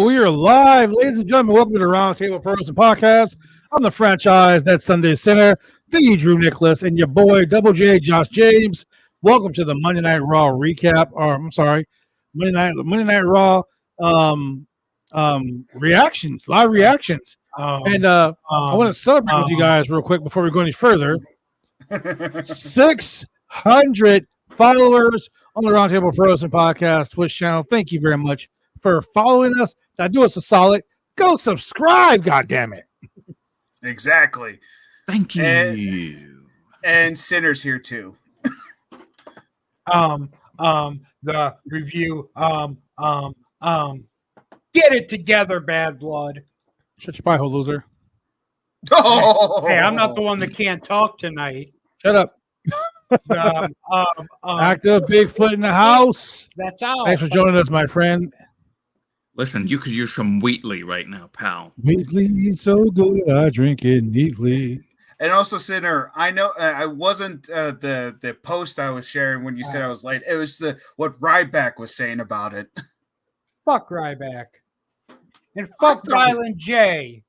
We are live, ladies and gentlemen. Welcome to the Roundtable Pro Wrestling Podcast. I'm the franchise That Sunday Center, the Drew Nicholas, and your boy Double J Josh James. Welcome to the Monday Night Raw recap. Or I'm sorry, Monday Night Raw reactions, live reactions. I want to celebrate with you guys real quick before we go any further. 600 followers on the Roundtable Pro Wrestling Podcast Twitch channel. Thank you very much for following us. Now do us a solid. Go subscribe, goddammit. Exactly. Thank you. And Sinner's here too. The review. Get it together, Bad Blood. Shut your pie hole, loser. Oh. Hey, I'm not the one that can't talk tonight. Shut up. Active Bigfoot in the house. That's all. Thanks for joining us, my friend. Listen, you could use some Wheatley right now, pal. Wheatley, so good, I drink it neatly. And also, Sinner, I know I wasn't the post I was sharing when you said I was late. It was what Ryback was saying about it. Fuck Ryback. And fuck Violent J.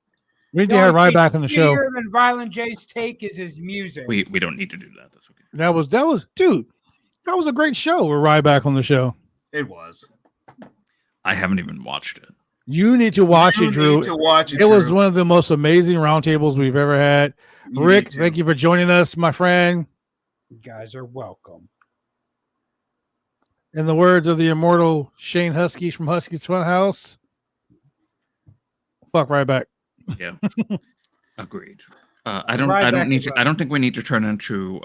We need to have Ryback on the show. Than Violent J's take is his music. We don't need to do that. That's okay. That was dude. That was a great show with Ryback on the show. It was. I haven't even watched it. You need to watch it, Drew. It was one of the most amazing roundtables we've ever had. Rick, thank you for joining us, my friend. You guys are welcome. In the words of the immortal Shane Husky from Husky's Funhouse, fuck Ryback. Yeah, agreed. I don't think we need to turn into.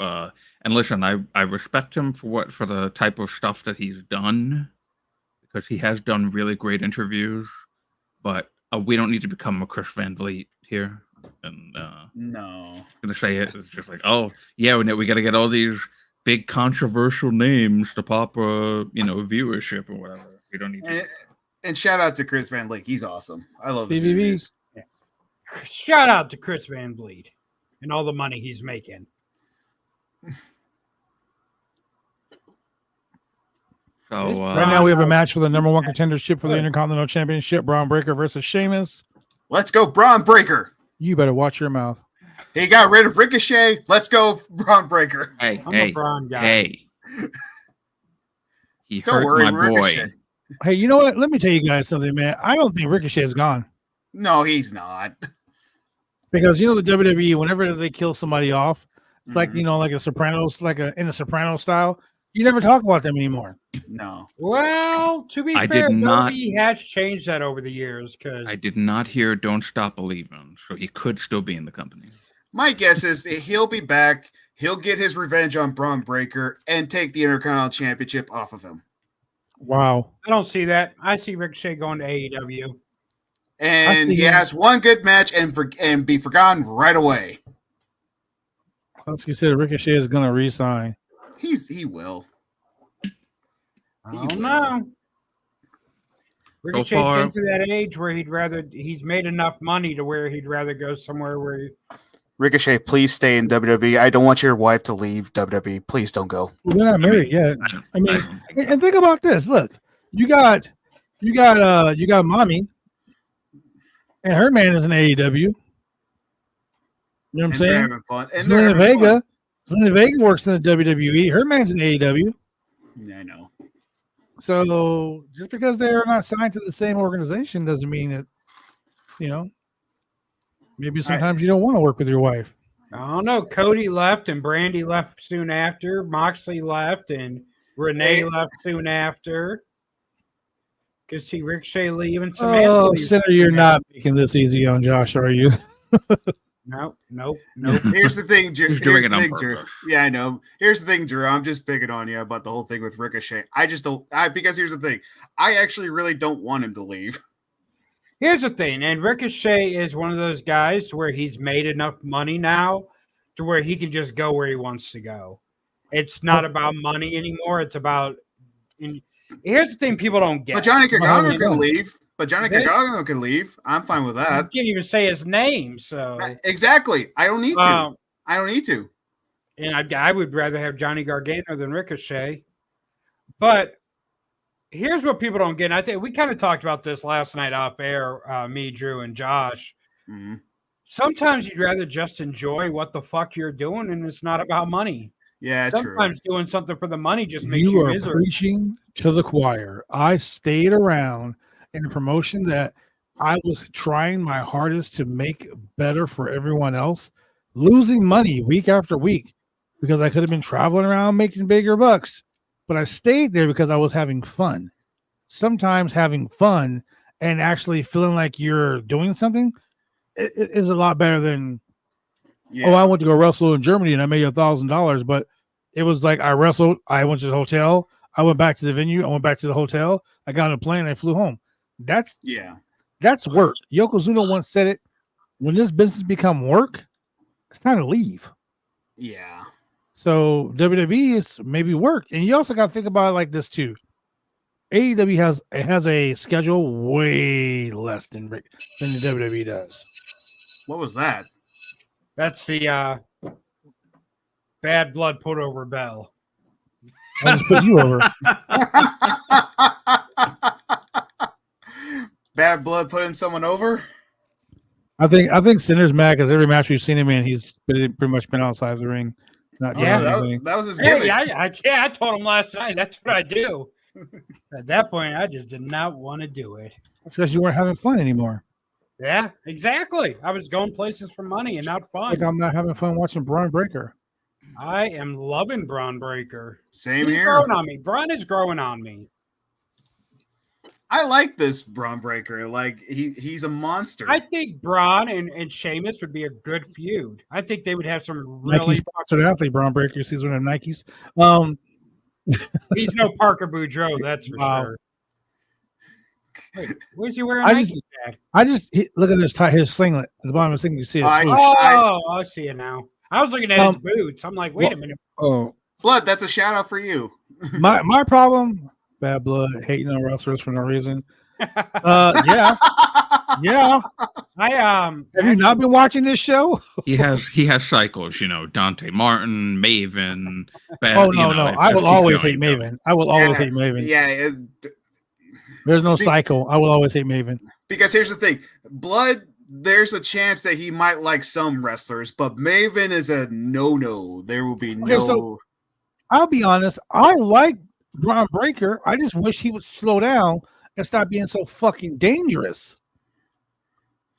And listen, I respect him for the type of stuff that he's done, because he has done really great interviews. But we don't need to become a Chris Van Vliet here. And no, I'm gonna say it. It's just like, oh yeah, we got to get all these big controversial names to pop, viewership or whatever. We don't need to. And shout out to Chris Van Vliet. He's awesome. I love his CVV. interviews. Yeah. Shout out to Chris Van Vliet and all the money he's making. So right now we have a match for the number one contendership for the Intercontinental Championship: Braun Breaker versus Sheamus. Let's go, Braun Breaker. You better watch your mouth. He got rid of Ricochet. Let's go, Braun Breaker. Hey, I'm a Braun guy. Hey. He Don't hurt worry, my Ricochet. boy. Hey, you know what? Let me tell you guys something, man. I don't think Ricochet is gone. No, he's not. Because the WWE, whenever they kill somebody off, it's like like a Sopranos, in a Soprano style. You never talk about them anymore. No. Well, to be fair, WWE has changed that over the years. Because I did not hear "Don't Stop Believing," so he could still be in the company. My guess is that he'll be back. He'll get his revenge on Braun Breaker and take the Intercontinental Championship off of him. Wow. I don't see that. I see Ricochet going to AEW. And he has one good match and be forgotten right away. Let's consider Ricochet is going to re-sign. He will. I don't know. Ricochet's been to that age where he's made enough money to where he'd rather go somewhere where Ricochet, please stay in WWE. I don't want your wife to leave WWE. Please don't go. We're not married yet. I mean, and think about this. Look, you got mommy, and her man is in AEW. You know what I'm saying? Having fun. And Zelina Vega works in the WWE. Her man's in AEW. Yeah, I know. So just because they're not signed to the same organization doesn't mean that, maybe sometimes you don't want to work with your wife. I don't know. Cody left and Brandy left soon after. Moxley left and Renee left soon after. Could see Ricochet leaving. Oh, Sinner, you're not making this easy on Josh, are you? Nope. Here's the thing, Drew. Drew. Yeah, I know. Here's the thing, Drew. I'm just picking on you about the whole thing with Ricochet. I just don't. Because here's the thing. I actually really don't want him to leave. Here's the thing, and Ricochet is one of those guys where he's made enough money now to where he can just go where he wants to go. It's not about money anymore. It's about. Here's the thing: people don't get. But Johnny Gargano can leave. I'm fine with that. You can't even say his name, so exactly. I don't need to. And I would rather have Johnny Gargano than Ricochet. But here's what people don't get. And I think we kind of talked about this last night off air, me, Drew, and Josh. Mhm. Sometimes you'd rather just enjoy what the fuck you're doing, and it's not about money. Yeah, true. Sometimes doing something for the money just makes You you are miserable. preaching to the choir. I stayed around in a promotion that I was trying my hardest to make better for everyone else, losing money week after week because I could have been traveling around making bigger bucks. But I stayed there because I was having fun. Sometimes having fun and actually feeling like you're doing something is a lot better than, oh, I went to go wrestle in Germany and I made $1,000, but it was like I wrestled, I went to the hotel, I went back to the venue, I went back to the hotel, I got on a plane, and I flew home. That's work. Yokozuna once said it: when this business become work, it's time to leave. Yeah. So WWE is maybe work, and you also got to think about it like this too. AEW has a schedule way less than the WWE does. What was that? That's the Bad Blood put over Bell. I just put you over. Bad Blood putting someone over? I think Sinner's mad because every match we've seen him in, he's pretty much been outside the ring. Not doing anything. That was his gimmick. I told him last night. That's what I do. At that point, I just did not want to do it. Because you weren't having fun anymore. Yeah, exactly. I was going places for money and not fun. Like I'm not having fun watching Braun Breaker. I am loving Braun Breaker. Same He's here. growing on me. Braun is growing on me. I like this Braun Breaker. Like he's a monster. I think Braun and Sheamus would be a good feud. I think they would have some really Nike sponsored athlete. Braun Breaker sees one of Nikes. He's no Parker Boudreaux, that's for sure. Wait, where's he wearing Nike tag? I just look at his singlet at the bottom of the thing. You see it. I see it now. I was looking at his boots. I'm like, wait a minute. Oh, Blood, that's a shout out for you. my problem, Bad Blood, hating on wrestlers for no reason. Yeah. Have you not been watching this show? He has cycles, Dante Martin, Maven. No. I will always hate Maven. I will always hate Maven. Yeah. There's no cycle. I will always hate Maven. Because here's the thing. Blood, there's a chance that he might like some wrestlers, but Maven is a no-no. There will be no... So I'll be honest. I like Braun Breaker. I just wish he would slow down and stop being so fucking dangerous.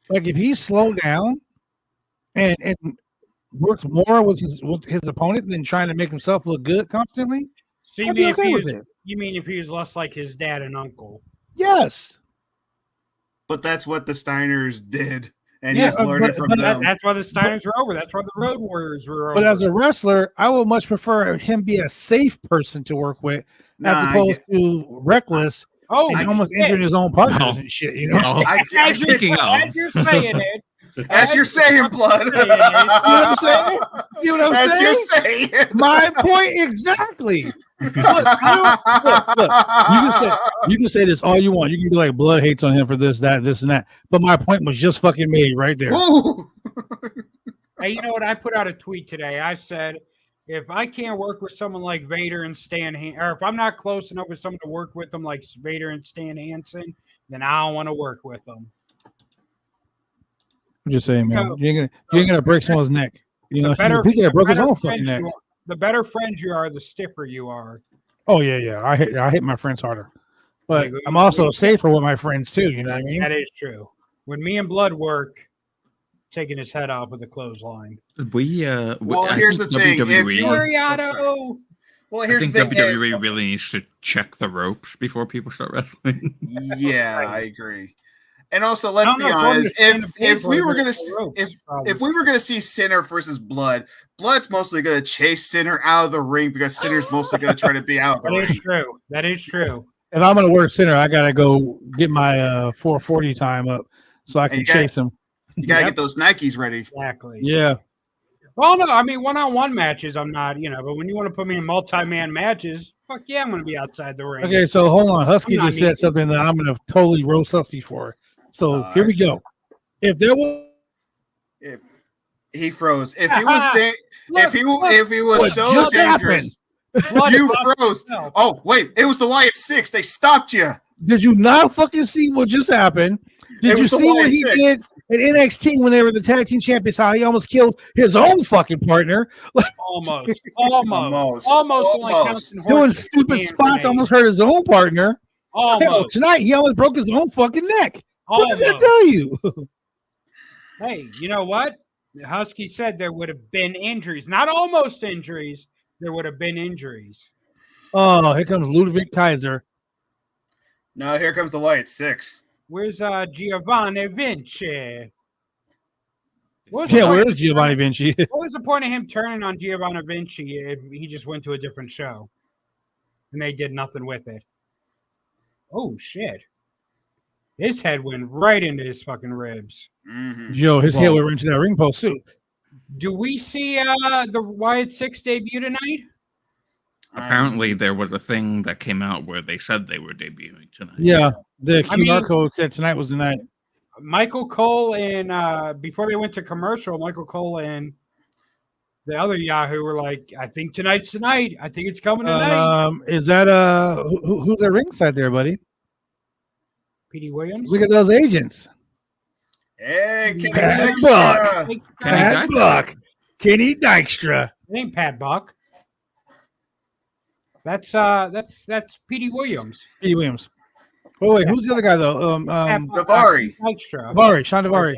Like if he slowed down and worked more with his opponent than trying to make himself look good constantly, so I'd be okay with it. You mean if he was less like his dad and uncle? Yes. But that's what the Steiners did, and he's learning from them. That's why the Steiners were over. That's why the Road Warriors were over. But as a wrestler, I would much prefer him be a safe person to work with as opposed to reckless. And almost injuring his own partners and shit, As you're saying it. As you're saying, Blood. You know what I'm saying? You know what I'm saying? You're saying. My point exactly. Look, you can say this all you want. You can be like, Blood hates on him for this, that, and that. But my point was just fucking made right there. Hey, you know what? I put out a tweet today. I said, if I can't work with someone like Vader and Stan, or if I'm not close enough with someone to work with them like Vader and Stan Hansen, then I don't want to work with them. I'm just saying, man. You ain't gonna break someone's neck. He could have broke his own fucking neck. The better friends you are, the stiffer you are. Oh yeah. I hit my friends harder, but I'm also safer with my friends too. You know what I mean? That is true. When me and Blood work, taking his head off with a clothesline. Well, here's the thing. WWE, Well, here's the thing. WWE really needs to check the ropes before people start wrestling. Yeah, I agree. And also, let's be honest. If we were gonna see Sinner versus Blood, Blood's mostly gonna chase Sinner out of the ring because Sinner's mostly gonna try to be out of the ring. That is true. If I'm gonna work Sinner, I gotta go get my 440 time up so I can chase him. You gotta get those Nikes ready. Exactly. Yeah. Well, no, I mean one-on-one matches, I'm not, but when you want to put me in multi-man matches, fuck yeah, I'm gonna be outside the ring. Okay, so hold on. Husky just said something that I'm gonna totally roast Husky for. So here we go. If he froze, if he was so dangerous, You froze. Oh, wait. It was the Wyatt 6. They stopped you. Did you not fucking see what just happened? Did you see what he did at NXT when they were the tag team champions? How he almost killed his own fucking partner. Almost. Doing stupid spots, almost hurt his own partner. Hell, tonight he almost broke his own fucking neck. What does that tell you? Hey, you know what? Husky said there would have been injuries, not almost injuries. There would have been injuries. Oh, here comes Ludwig Kaiser. No, here comes the Wyatt 6. Where's Giovanni Vinci? Where is Giovanni Vinci? What was the point of him turning on Giovanni Vinci if he just went to a different show and they did nothing with it? Oh, shit. His head went right into his fucking ribs. Mm-hmm. Yo, his head went into that ring post, too. Do we see the Wyatt 6 debut tonight? Apparently, there was a thing that came out where they said they were debuting tonight. Yeah, the QR code said tonight was the night. Michael Cole and before they went to commercial, Michael Cole and the other Yahoo were like, "I think tonight's tonight. I think it's coming tonight." Is that who's at ringside there, buddy? P.D. Williams. Look at those agents. Hey, Kenny Pat Dykstra. Pat Buck. Kenny Dykstra. It ain't Pat Buck. That's P.D. Williams. P.D. Williams. Oh wait, who's the other guy though? Davari. Davari, Sean Davari.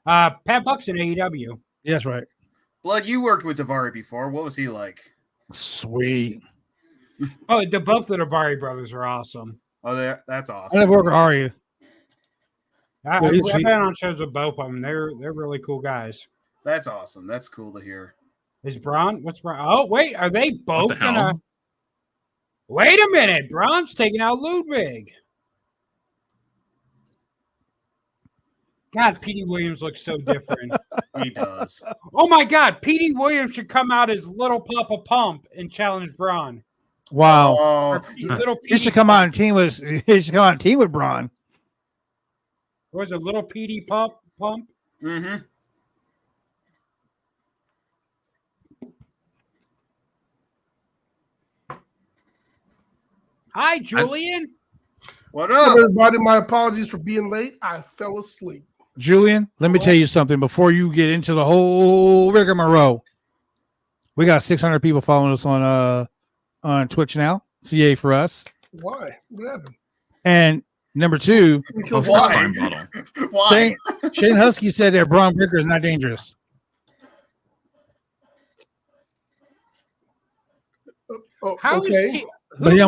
Pat Buck's in AEW. Yes, right. Blood, you worked with Davari before. What was he like? Sweet. Oh, both of the Davari brothers are awesome. Oh, that's awesome. I never worked with Ari. I've been on shows with both of them. They're really cool guys. That's awesome. That's cool to hear. Is Braun? What's Braun? Oh, wait. Are they both gonna? Wait a minute. Braun's taking out Ludwig. God, P.D. Williams looks so different. He does. Oh my God, P.D. Williams should come out as Little Papa Pump and challenge Braun. Wow. He should come on and team with. He should come on and team with Braun. Was it Little P.D. Pump? Mm-hmm. Hi, Julian. What up? Everybody, my apologies for being late. I fell asleep. Julian, let me tell you something before you get into the whole rigmarole. We got 600 people following us on Twitch now. CA for us. Why? What happened? And number two, why? Why? Shane Husky said that Braun Breaker is not dangerous. Okay. But he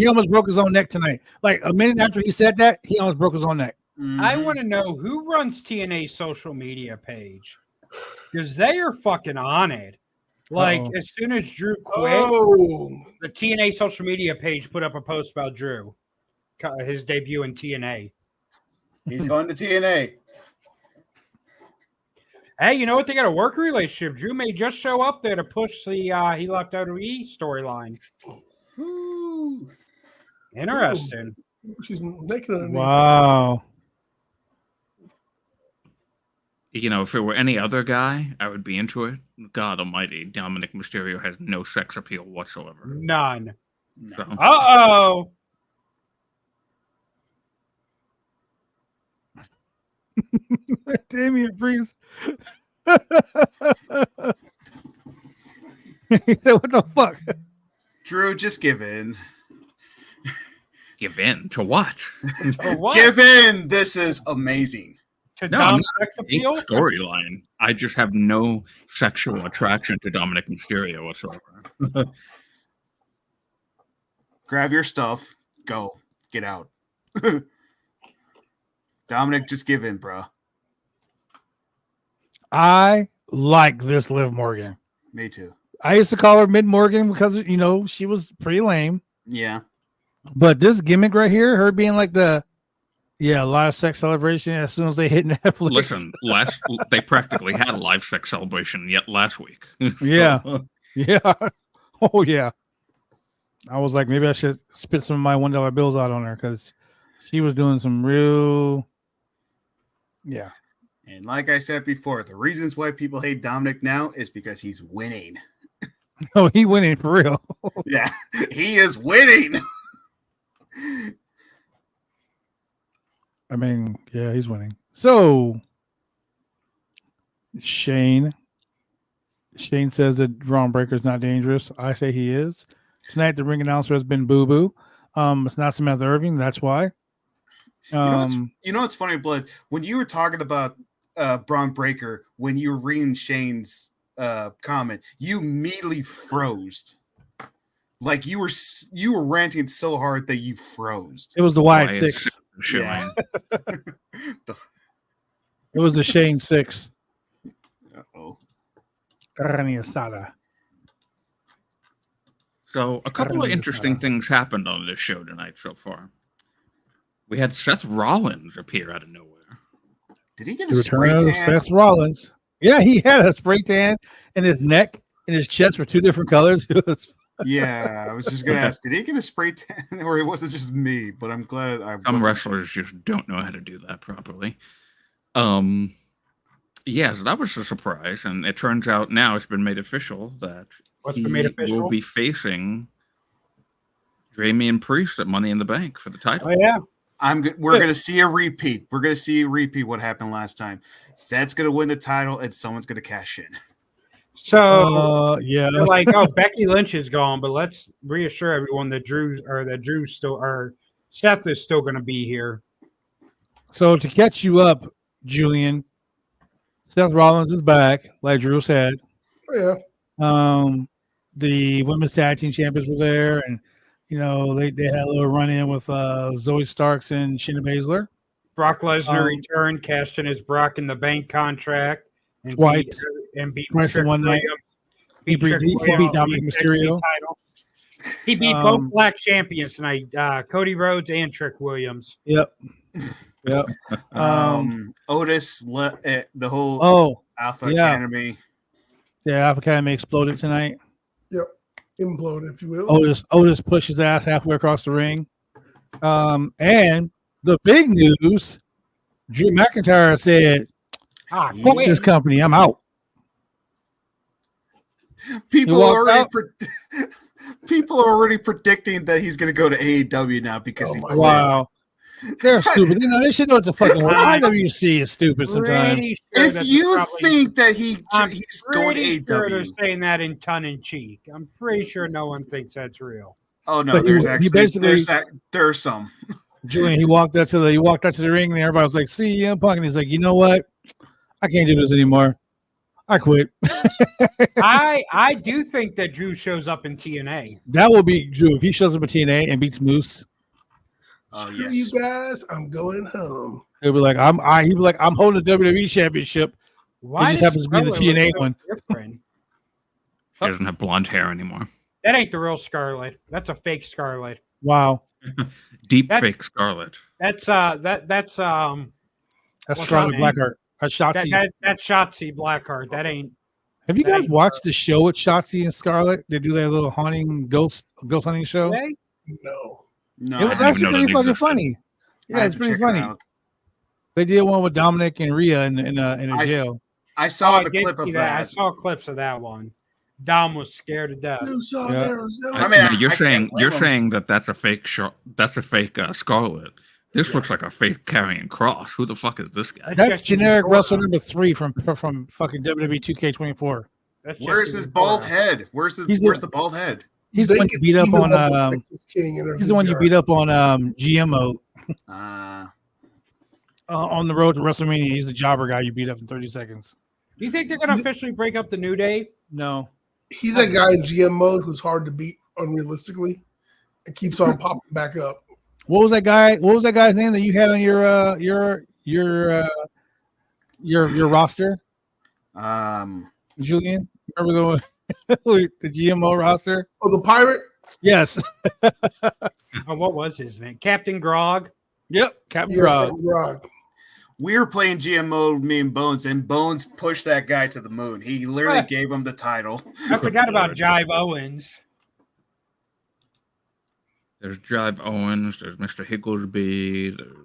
almost broke his own neck tonight. Like a minute after he said that, he almost broke his own neck. I want to know who runs TNA's social media page, because they are fucking on it. Like as soon as Drew quit, the TNA social media page put up a post about Drew, his debut in TNA. He's going to TNA. Hey, you know what? They got a work relationship. Drew may just show up there to push the he left WWE storyline. Interesting. She's making it. Wow. You know, if it were any other guy, I would be into it. God almighty, Dominic Mysterio has no sex appeal whatsoever. None. So. Uh-oh. Damian Priest. What the fuck? Drew, just give in. Give in to what? Give in. This is amazing. No, sex appeal storyline. I just have no sexual attraction to Dominic Mysterio whatsoever. Grab your stuff. Go. Get out. Dominic, just give in, bro. I like this Liv Morgan. Me too. I used to call her Mid Morgan because, you know, she was pretty lame. Yeah. But this gimmick right here, her being like the live sex celebration as soon as they hit Netflix. Listen, they practically had a live sex celebration yet last week. Yeah. Yeah. Oh, yeah. I was like, maybe I should spit some of my $1 bills out on her because she was doing some real. Yeah. And like I said before, the reasons why people hate Dominic now is because he's winning. Oh, he winning for real. Yeah, he is winning. I mean, yeah, he's winning. So Shane says that Braun Breaker's not dangerous. I say he is. Tonight, the ring announcer has been Boo Boo. It's not Samantha Irving. That's why. You know what's funny, Blood? When you were talking about Braun Breaker, when you were reading Shane's comment, you immediately froze. Like you were ranting so hard that you froze. It was the Wyatt 6. Yeah. It was the Shane 6. Uh-oh. Carne asada. So a couple of interesting things happened on this show tonight so far. We had Seth Rollins appear out of nowhere. Did he get a spray tan? Seth Rollins. Yeah, he had a spray tan in his neck and his chest were 2 different colors. Yeah, I was just going to ask, did he get a spray tan or it wasn't just me? But I'm glad Some wrestlers just don't know how to do that properly. Yeah, so that was a surprise, and it turns out now it's been made official that he will be facing Damian Priest at Money in the Bank for the title. Oh, yeah. We're going to see a repeat. We're going to see a repeat what happened last time. Seth's going to win the title, and someone's going to cash in. So yeah, they're like, oh, Becky Lynch is gone, but let's reassure everyone that Seth is still going to be here. So to catch you up, Julian, Seth Rollins is back, like Drew said. Yeah. The women's tag team champions were there, and they had a little run in with Zoe Starks and Shayna Baszler. Brock Lesnar returned, cashed in his Brock in the Bank contract, and twice. Beat twice in one night. He beat Dominic Mysterio. He beat both black champions tonight, Cody Rhodes and Trick Williams. Yep. Otis, the whole Alpha Academy. Yeah, Alpha Academy exploded tonight. Yep. Imploded, if you will. Otis pushed his ass halfway across the ring. And the big news, Drew McIntyre said, fuck this company, I'm out. People are already predicting that he's going to go to AEW now because he quit. Wow. They're stupid. They should know it's a fucking word. IWC is stupid sometimes. Sure if you think that he's going to AEW. Sure they're saying that in tongue-in-cheek. I'm pretty sure no one thinks that's real. Oh, no, there's some. Julian, he walked out to the ring and everybody was like, CM Punk, and he's like, you know what? I can't do this anymore. I quit. I do think that Drew shows up in TNA. That will be Drew if he shows up in TNA and beats Moose. Oh yes. You guys, I'm going home. He'll be like, I'm holding the WWE championship. Why it just happens to be the TNA one. She doesn't have blonde hair anymore. That ain't the real Scarlet. That's a fake Scarlet. Wow. Fake Scarlet. That's Scarlet Blackheart. That's Shotzi. That's Shotzi Blackheart. That ain't. Have you guys watched the show with Shotzi and Scarlet? They do that little haunting ghost hunting show. No. It was actually pretty fucking funny. Yeah, it's pretty funny. They did one with Dominic and Rhea in a jail. I saw the clip of that. I saw clips of that one. Dom was scared to death. You're saying that's a fake Scarlet. This looks like a fake carrying cross. Who the fuck is this guy? That's generic wrestler number 3 from fucking WWE 2K24. Where's his bald head? Where's the bald head? He's the one you beat up on. He's the one you beat up on GMO. On the road to WrestleMania, he's the jobber guy you beat up in 30 seconds. Do you think they're going to officially break up the New Day? No. He's that guy in GM mode who's hard to beat unrealistically and keeps on popping back up. What was that guy's name that you had on your roster? Julian, remember the GMO roster? Oh, the pirate? Yes. What was his name? Captain Grog. Yep, Captain Grog. We were playing GM mode, me and Bones pushed that guy to the moon. He literally gave him the title. I forgot about Jive Owens. There's Jive Owens. There's Mr. Higglesby. There's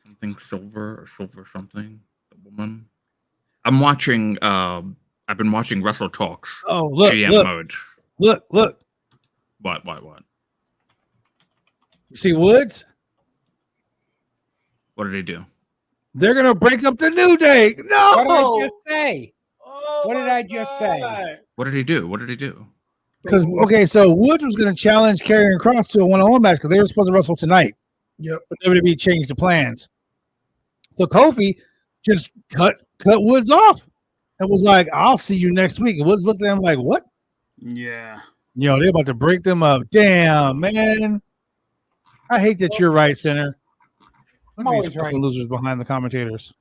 something Silver or Silver something. The woman. I'm watching. I've been watching Wrestle Talks. Oh, look, GM mode. Look. What? You see Woods? What did he do? They're gonna break up the New Day. No. What did I just say? What did I just say? What did he do? Because so Woods was gonna challenge Karrion Kross to a one-on-one match because they were supposed to wrestle tonight. Yep. But WWE changed the plans. So Kofi just cut Woods off and was like, "I'll see you next week." And Woods looked at him like, "What?" Yeah. They're about to break them up. Damn, man. I hate that you're right, Center. Look at these fucking losers behind the commentators.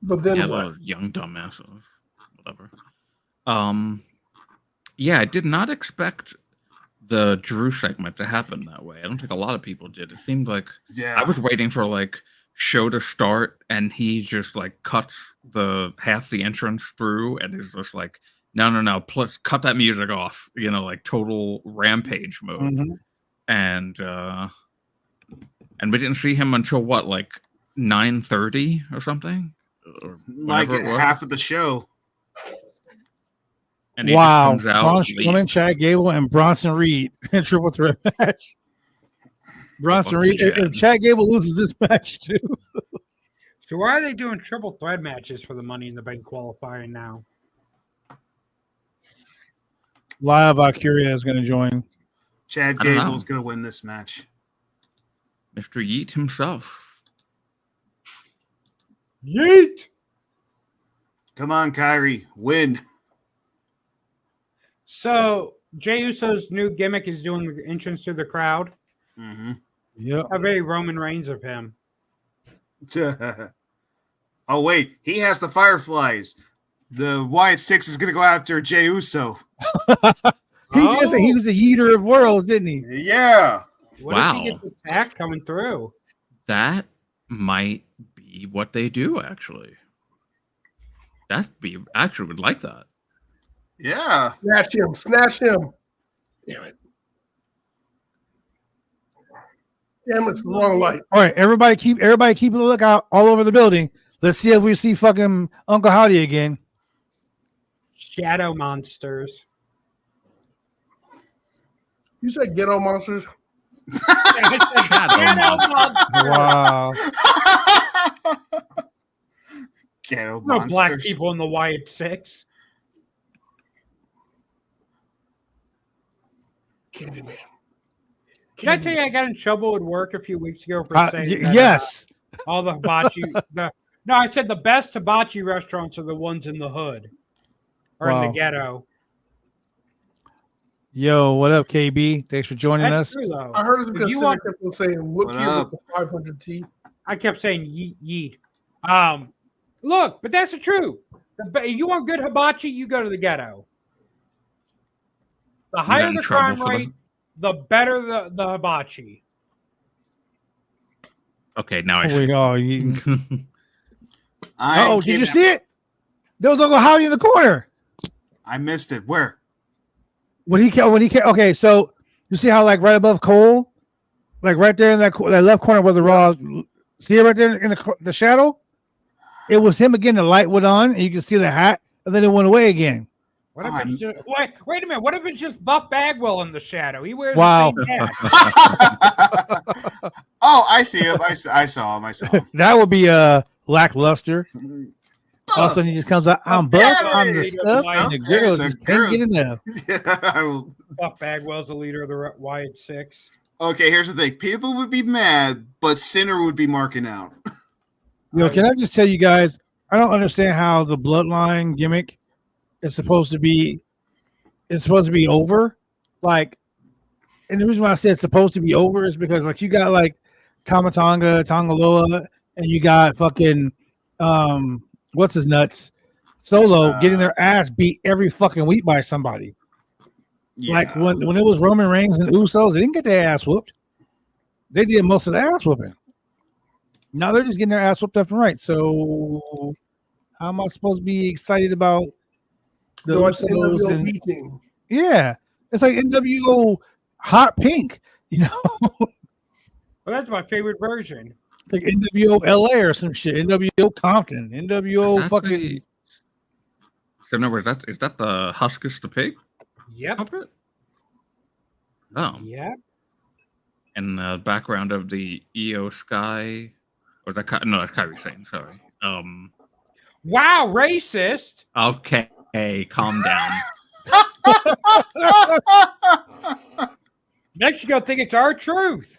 But then those young dumbasses. Whatever. Yeah, I did not expect the Drew segment to happen that way. I don't think a lot of people did. It seemed like I was waiting for like show to start, and he just like cuts the half the entrance through, and is just like, no, plus cut that music off. Like total rampage mode. Mm-hmm. And we didn't see him until what, like 9:30 or something, or like half of the show. And he wow! just comes out Braun Strowman, Chad Gable, and Bronson Reed in triple threat match. Bronson Reed. If Chad Gable loses this match too. So why are they doing triple threat matches for the Money in the Bank qualifying now? Live Valkyria is going to join. Chad Gable's going to win this match. Mr. Yeet himself. Yeet! Come on, Kyrie, win. So Jey Uso's new gimmick is doing the entrance to the crowd. Mm-hmm. Yeah. How very Roman Reigns of him. Oh wait, he has the Fireflies. The Wyatt Six is going to go after Jey Uso. He was a yeeter of worlds, didn't he? Yeah. What if he gets attack coming through? That might be what they do, actually. Actually would like that. Yeah. Snatch him. Damn it. It's the wrong light. All right, everybody keep a lookout all over the building. Let's see if we see fucking Uncle Howdy again. Shadow monsters. You said ghetto monsters? Wow. Ghetto no monsters. Black people in the Wyatt Six. Candyman. Did I tell you I got in trouble at work a few weeks ago for saying that, yes. All the hibachi. No, I said the best hibachi restaurants are the ones in the hood or in the ghetto. Yo, what up, KB? Thanks for joining us. True, I heard it because Sarah kept on saying, "Look here with the 500 T." I kept saying yeet. Look, but that's the truth. If you want good hibachi, you go to the ghetto. The higher the crime rate, the better the hibachi. Okay, now I see. Oh, did you see it? There was Uncle Howdy in the corner. I missed it. Where? When he came. Okay, so you see how like right above Cole, like right there in that left corner where the Raw, see it right there in the shadow? It was him again. The light went on, and you can see the hat, and then it went away again. What if it's just, wait a minute. What if it's just Buff Bagwell in the shadow? He wears the same hat. Oh, I see him. I saw him. That would be lackluster. All of a sudden, he just comes out. I'm Buff. I'm the stuff, and the girls just can't get enough. Buff Bagwell's the leader of the Wyatt Six. Okay, here's the thing. People would be mad, but Sinner would be marking out. Can I just tell you guys, I don't understand how the bloodline gimmick is supposed to be over. Like, and the reason why I say it's supposed to be over is because like you got like Tamatanga, Tongaloa, and you got fucking what's his nuts? Solo getting their ass beat every fucking week by somebody. Yeah. Like when it was Roman Reigns and Usos, they didn't get their ass whooped. They did most of the ass whooping. Now they're just getting their ass whooped left and right. So how am I supposed to be excited about the Usos? And, yeah, it's like NWO hot pink, Well, that's my favorite version. like NWO LA or some shit. NWO Compton. NWO fucking. So in other words, is that the Huskus the Pig? Yep. Puppet? Oh. Yep. In the background of the EO Sky, or that no, that's Kyrie Sane. Sorry. Wow, racist. Okay, calm down. Next, you gonna think it's our truth.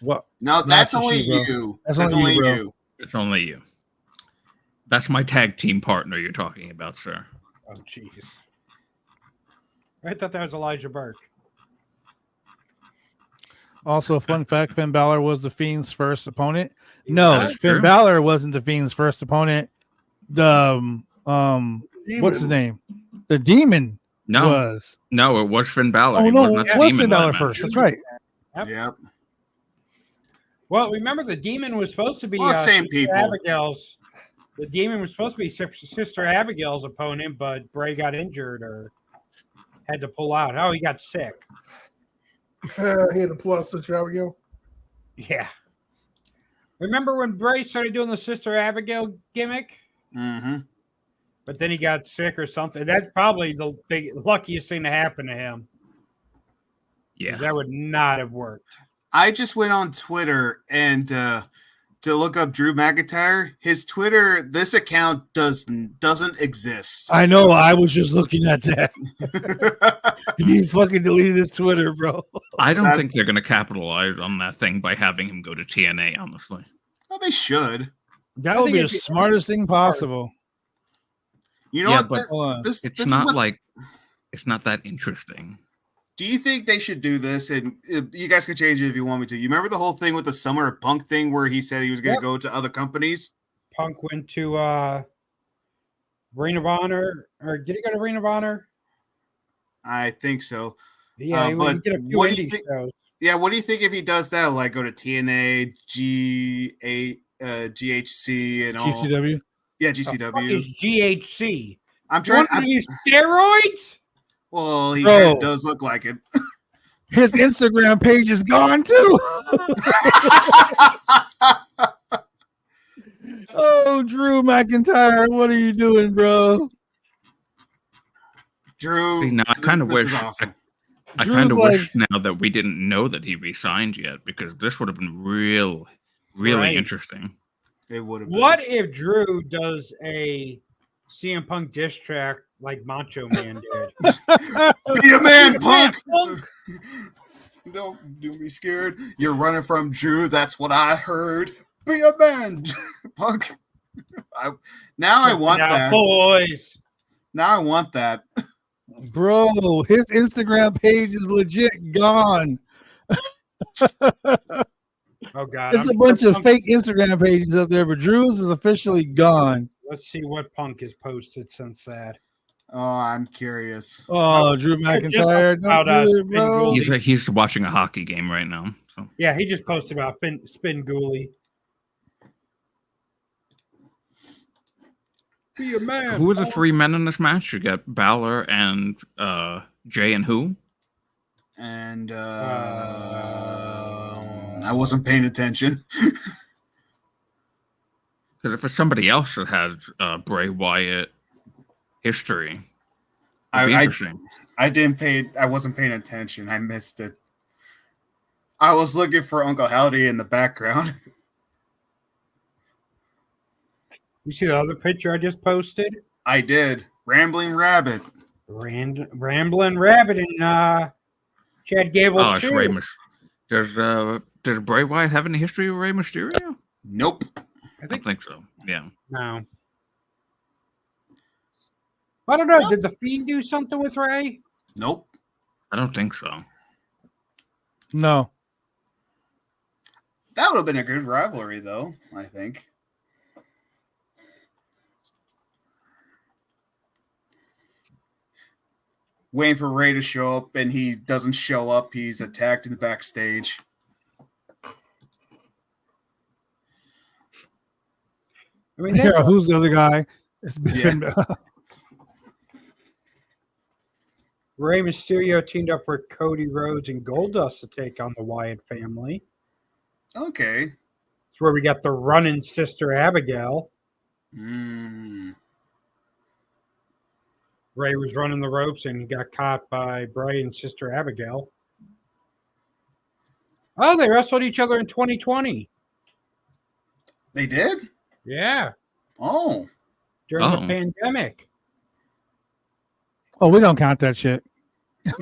What? No, that's only you. That's only you. It's only you. That's my tag team partner you're talking about, sir. Oh, jeez. I thought that was Elijah Burke. Also, fun fact: Finn Balor was the Fiend's first opponent. No, Finn true. Balor wasn't the Fiend's first opponent. The what's his name? The Demon was. No, it was Finn Balor. Oh no, it was Finn Balor first. That's right. Yep. Well, remember the Demon was supposed to be same people. Abigail's. The Demon was supposed to be Sister Abigail's opponent, but Bray got injured or had to pull out. Oh, he got sick. He had to pull out Sister Abigail. Yeah. Remember when Bray started doing the Sister Abigail gimmick? Mm-hmm. But then he got sick or something. That's probably the luckiest thing to happen to him. Yeah. That would not have worked. I just went on Twitter and to look up Drew McIntyre. His Twitter, this account doesn't exist. I know. I was just looking at that. He fucking deleted his Twitter, bro. I don't think they're going to capitalize on that thing by having him go to TNA, honestly. Well, they should. That would be the smartest thing possible. You know what? It's not that interesting. Do you think they should do this? And you guys can change it if you want me to. You remember the whole thing with the Summer of Punk thing where he said he was going to go to other companies? Punk went to Ring of Honor, or did he go to Ring of Honor? I think so. Yeah, but he did a few what do you indie think? shows. Yeah, what do you think if he does that? Like go to TNA, GHC, and all. GCW. Yeah, GCW. What is GHC? I'm trying to use steroids. Well, he does look like it. His Instagram page is gone too. Oh, Drew McIntyre, what are you doing, bro? Drew, see, now I kind of wish. Awesome. I kind of wish now that we didn't know that he resigned yet, because this would have been really interesting. It would have. What if Drew does a CM Punk diss track like Macho Man did? Be a man, Punk! Don't do me scared. You're running from Drew. That's what I heard. Be a man, Punk. I want that, boys. Now I want that, bro. His Instagram page is legit gone. Oh God! There's a bunch of fake Instagram pages up there, but Drew's is officially gone. Let's see what Punk has posted since that. Oh, I'm curious. Oh, Drew McIntyre, don't do it, bro. He's watching a hockey game right now. So. Yeah, he just posted about Spin Gooley. Be a man. Who are the three men in this match? You got Balor and Jay and who? And I wasn't paying attention. Because if it's somebody else that has Bray Wyatt history, it'd be interesting. I wasn't paying attention. I missed it. I was looking for Uncle Howdy in the background. You see the other picture I just posted? I did. Rambling Rabbit. Rambling Rabbit and Chad Gable's it's Rey Mysterio. Does Bray Wyatt have any history with Rey Mysterio? Nope. I don't think so. Yeah. No. I don't know. Did the Fiend do something with Ray? Nope. I don't think so. No. That would have been a good rivalry, though, I think. Waiting for Ray to show up, and he doesn't show up. He's attacked in the backstage. I mean, who's the other guy? Rey Mysterio teamed up with Cody Rhodes and Goldust to take on the Wyatt family. Okay. It's It's where we got the running Sister Abigail. Mm. Ray was running the ropes and he got caught by Bray and Sister Abigail. Oh, they wrestled each other in 2020. They did? Yeah. Oh. During the pandemic. Oh, we don't count that shit. We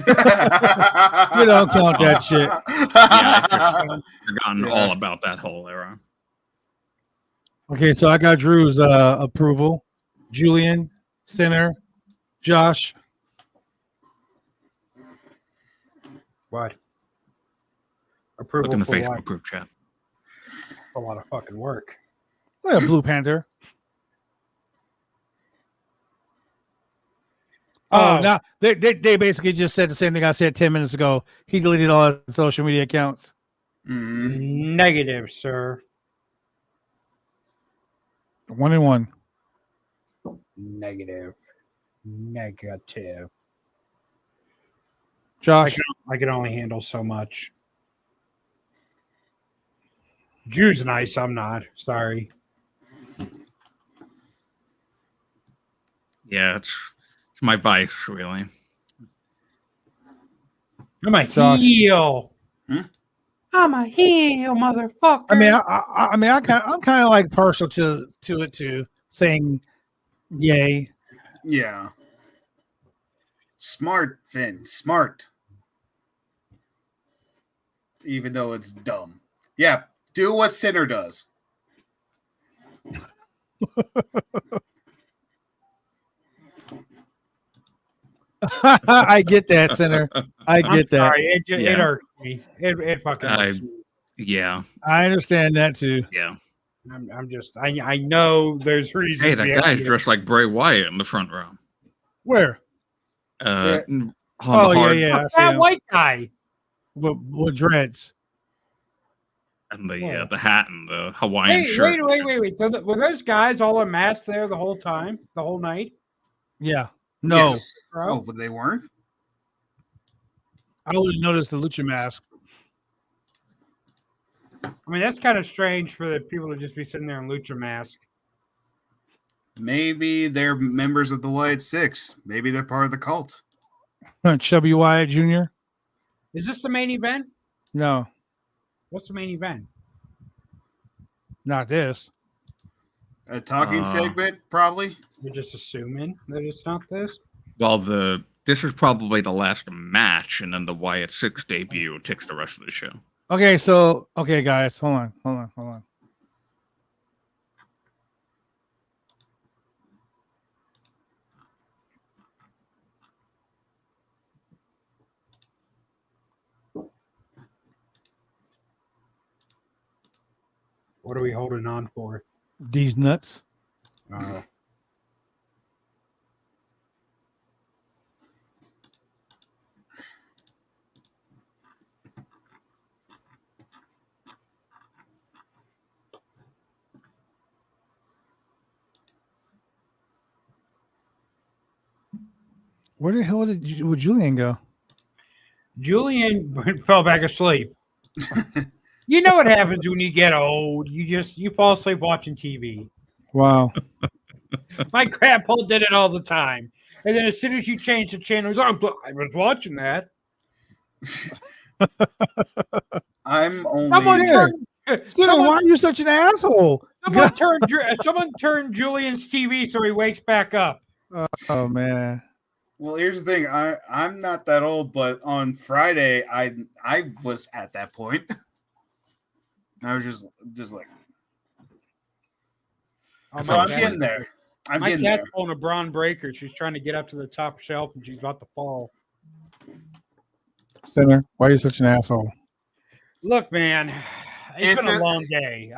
don't count that shit. I've forgotten all about that whole era. Okay, so I got Drew's approval. Julian, Sinner, Josh. What? Approval Look in the for Facebook what? group chat. A lot of fucking work. Look at Blue Panther. Oh, now they basically just said the same thing I said 10 minutes ago. He deleted all his social media accounts. Negative, sir. 1-1. Negative. Josh. I can only handle so much. Drew's nice. I'm not. Sorry. Yeah, it's my vice, really. I'm a Josh. heel. I'm a heel, motherfucker. I mean, I'm kind of like partial to it too, saying yay. Yeah. Smart, Finn. Smart. Even though it's dumb. Yeah. Do what Sinner does. I get that, Sinner. I get that. Sorry, it hurts me. It fucking hurts me. Yeah. I understand that too. Yeah. I'm just I know there's reasons. Hey, that guy's dressed like Bray Wyatt in the front row. Where? Yeah. Yeah. That white guy with dreads. And the hat and the Hawaiian shirt. Wait. So were those guys all unmasked there the whole time, the whole night? Yeah. No. Yes. Oh, but they weren't? I always noticed the lucha mask. I mean, that's kind of strange for the people to just be sitting there in lucha mask. Maybe they're members of the Wyatt Six. Maybe they're part of the cult. Chubby Wyatt Jr. Is this the main event? No. What's the main event? Not this. A talking segment, probably. You're just assuming that it's not this? Well, this is probably the last match, and then the Wyatt Six debut takes the rest of the show. Okay, guys, hold on. What are we holding on for? These nuts. Where the hell would Julian go? Julian fell back asleep. You know what happens when you get old? You fall asleep watching TV. Wow. My grandpa did it all the time. And then as soon as you change the channel, he's like, I was watching that. I'm only why are you such an asshole? Someone turned Julian's TV so he wakes back up. Oh man. Well, here's the thing. I'm not that old, but on Friday I was at that point. I was just like, so I'm getting there. My cat's pulling a Braun Breaker. She's trying to get up to the top shelf and she's about to fall. Sinner, why are you such an asshole? Look, man, it's been a long day.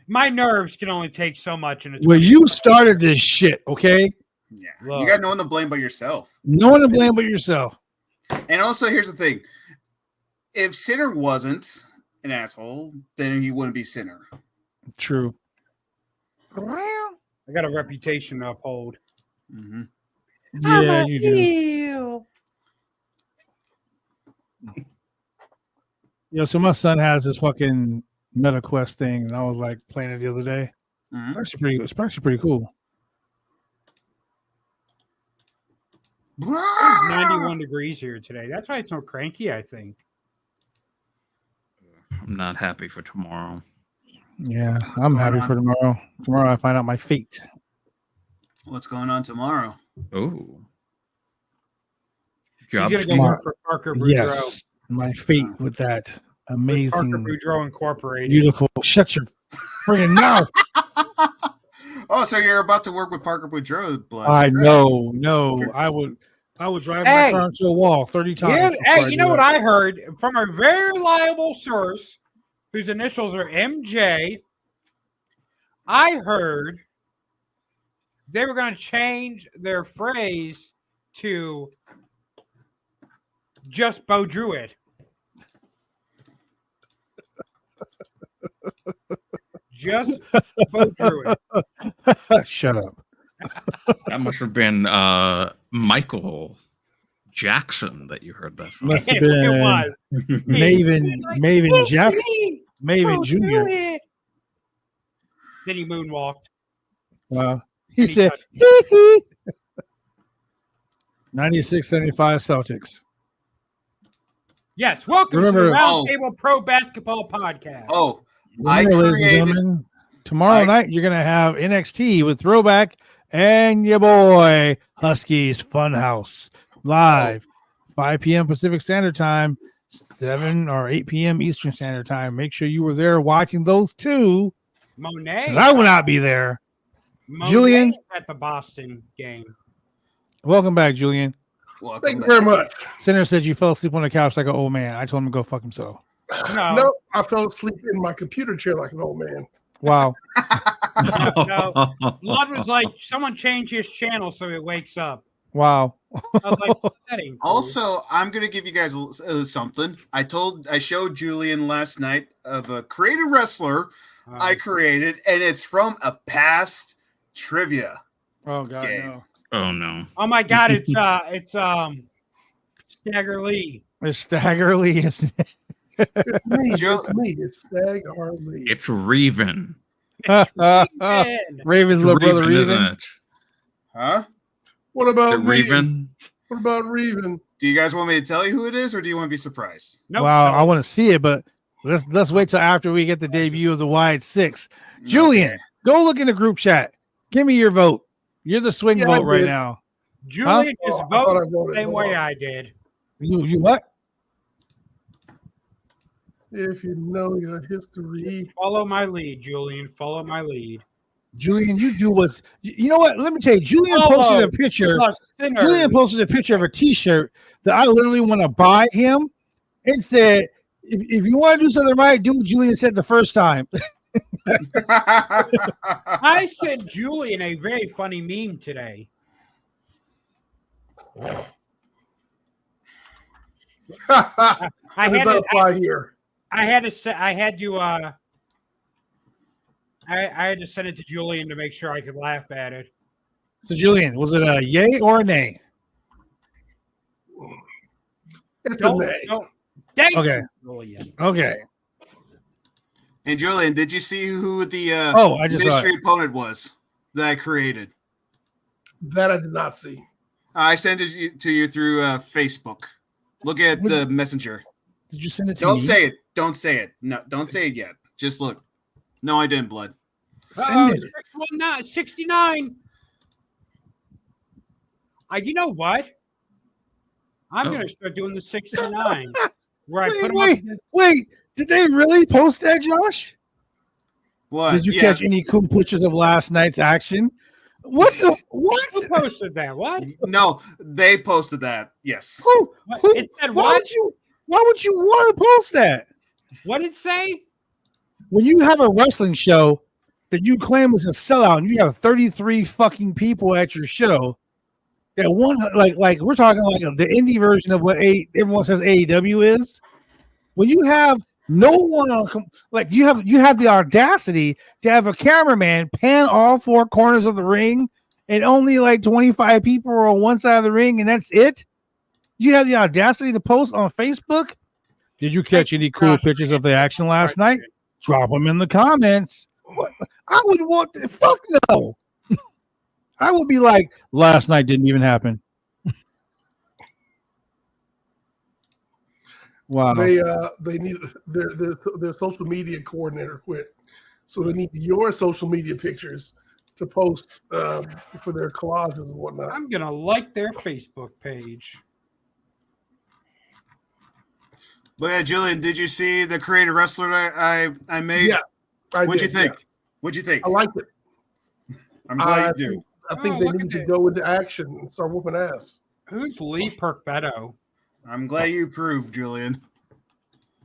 My nerves can only take so much. Well, you started this shit, okay? Yeah, look, you got no one to blame but yourself. No one to blame but yourself. And also, here's the thing: if Sinner wasn't an asshole, then he wouldn't be Sinner. True. I got a reputation to uphold. Mm-hmm. Yeah, you do. Yo, so my son has this fucking MetaQuest thing, and I was like playing it the other day. Mhm. It's actually pretty cool. It's 91 degrees here today. That's why it's so cranky, I think. I'm not happy for tomorrow. Yeah, I'm happy for tomorrow. Tomorrow I find out my fate. What's going on tomorrow? Oh. He's Job going to go work for Parker Boudreaux. Yes, my fate with that amazing, Parker Boudreaux Incorporated. beautiful. Shut your friggin' mouth. Oh, so you're about to work with Parker Boudreaux, blood? I know. No, I would drive my car into a wall 30 times. Hey, you know what I heard from a very reliable source whose initials are MJ? I heard they were going to change their phrase to just Bo Druid. Just Bo Druid. Shut up. That must have been Michael Jackson that you heard that from. Must have It been was. Maven Jackson. Maven Jr. Then he moonwalked. Wow. He And he said, touched 96-75 Celtics. Yes, welcome Remember- to the Roundtable Pro Basketball Podcast. Oh, Remember, ladies and gentlemen, tomorrow night you're going to have NXT with Throwback and your boy Huskies Funhouse live, 5 p.m. Pacific Standard Time, 7 or 8 p.m. Eastern Standard Time. Make sure you were there watching those two. Monet. 'Cause I will not be there. Monet Julian? at the Boston game. Welcome back, Julian. Thank you very much. Sinner said you fell asleep on the couch like an old man. I told him to go fuck himself. No, I fell asleep in my computer chair like an old man. Wow. No. Blood was like, someone change his channel so it wakes up. Wow. I was like, setting. Also, I'm gonna give you guys something. I showed Julian last night of a creative wrestler I created, and it's from a past trivia. Oh God, game. no. Oh no. Oh my God, it's Stagger Lee. It's Stagger Lee, isn't it? It's me. It's me. It's Stag Harley. It's Reven. Raven's little brother, Reven, isn't Reven. it? Huh? What about Is it Reven? What about Reven? Do you guys want me to tell you who it is, or do you want to be surprised? Nope. Wow, I want to see it, but let's wait till after we get the debut of the Wide Six. Julian, go look in the group chat. Give me your vote. You're the swing vote right now. Julian Huh? just I thought I voted the voted. same Hold way on. I did. You what? If you know your history. Follow my lead, Julian. Follow my lead. Julian, you do what's. You know what? Let me tell you. Julian Follow posted a picture. the sinner. Julian posted a picture of a T-shirt that I literally want to buy him, and said, "If you want to do something right, do what Julian said the first time." I sent Julian a very funny meme today. I Does had not to, apply here. I had to send it to Julian to make sure I could laugh at it. So, Julian, was it a yay or a nay? It's a nay. Thank Okay. you, Julian. Okay. And Julian, did you see who the I just saw mystery it. opponent was that I created? That I did not see. I sent it to you through Facebook. Look at the messenger. Did you send it to Don't me? say it. Don't say it. No, don't say it yet. Just look. No, I didn't, blood. Send it. 69. You know what? I'm Oh. going to start doing the 69. Where I put them Wait. Did they really post that, Josh? What? Did you Yeah. catch any cool pictures of last night's action? What the what? Who posted that? What? No, they posted that. Yes. Who? It said Why what? would you want to post that? What did it say? When you have a wrestling show that you claim is a sellout, and you have 33 fucking people at your show, that one like we're talking like the indie version of what everyone says AEW is. When you have no one on, like you have the audacity to have a cameraman pan all four corners of the ring, and only like 25 people are on one side of the ring, and that's it. You have the audacity to post on Facebook. Did you catch any cool pictures of the action last night? Drop them in the comments. What? I would want to, fuck no. I would be like, last night didn't even happen. Wow. They need their social media coordinator quit, so they need your social media pictures to post for their collages and whatnot. I'm gonna like their Facebook page. But yeah, Julian, did you see the creative wrestler I made? Yeah, What'd you think? Yeah. What'd you think? I liked it. I'm glad you do. I think they need to go into action and start whooping ass. Who's Lee Perfetto? I'm glad you approved, Julian.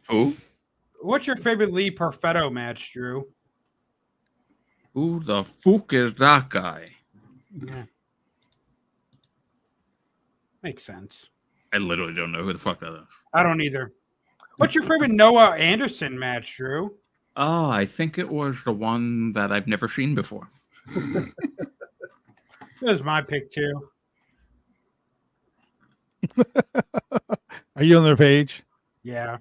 Who? What's your favorite Lee Perfetto match, Drew? Who the fuck is that guy? Yeah. Makes sense. I literally don't know who the fuck that is. I don't either. What's your favorite Noah Anderson match, Drew? Oh, I think it was the one that I've never seen before. That was my pick, too. Are you on their page? Yeah.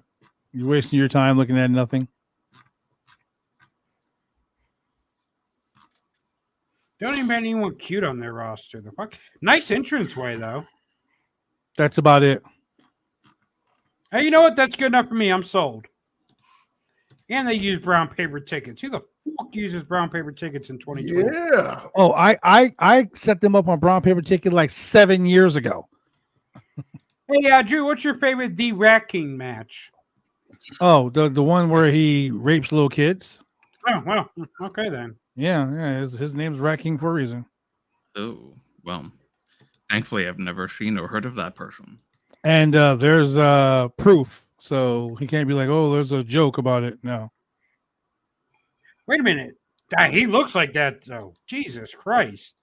You're wasting your time looking at nothing. Don't even have anyone cute on their roster. The fuck? Nice entranceway, though. That's about it. Hey, you know what? That's good enough for me. I'm sold. And they use brown paper tickets. Who the fuck uses brown paper tickets in 2020? Yeah. Oh, I set them up on brown paper ticket like 7 years ago. Hey, Drew, what's your favorite The Rat King match? Oh, the one where he rapes little kids. Oh, well, okay then. Yeah. His name's Rat King for a reason. Oh, well, thankfully I've never seen or heard of that person. And there's proof, so he can't be like, "Oh, there's a joke about it." No. Wait a minute. He looks like that, though. Jesus Christ.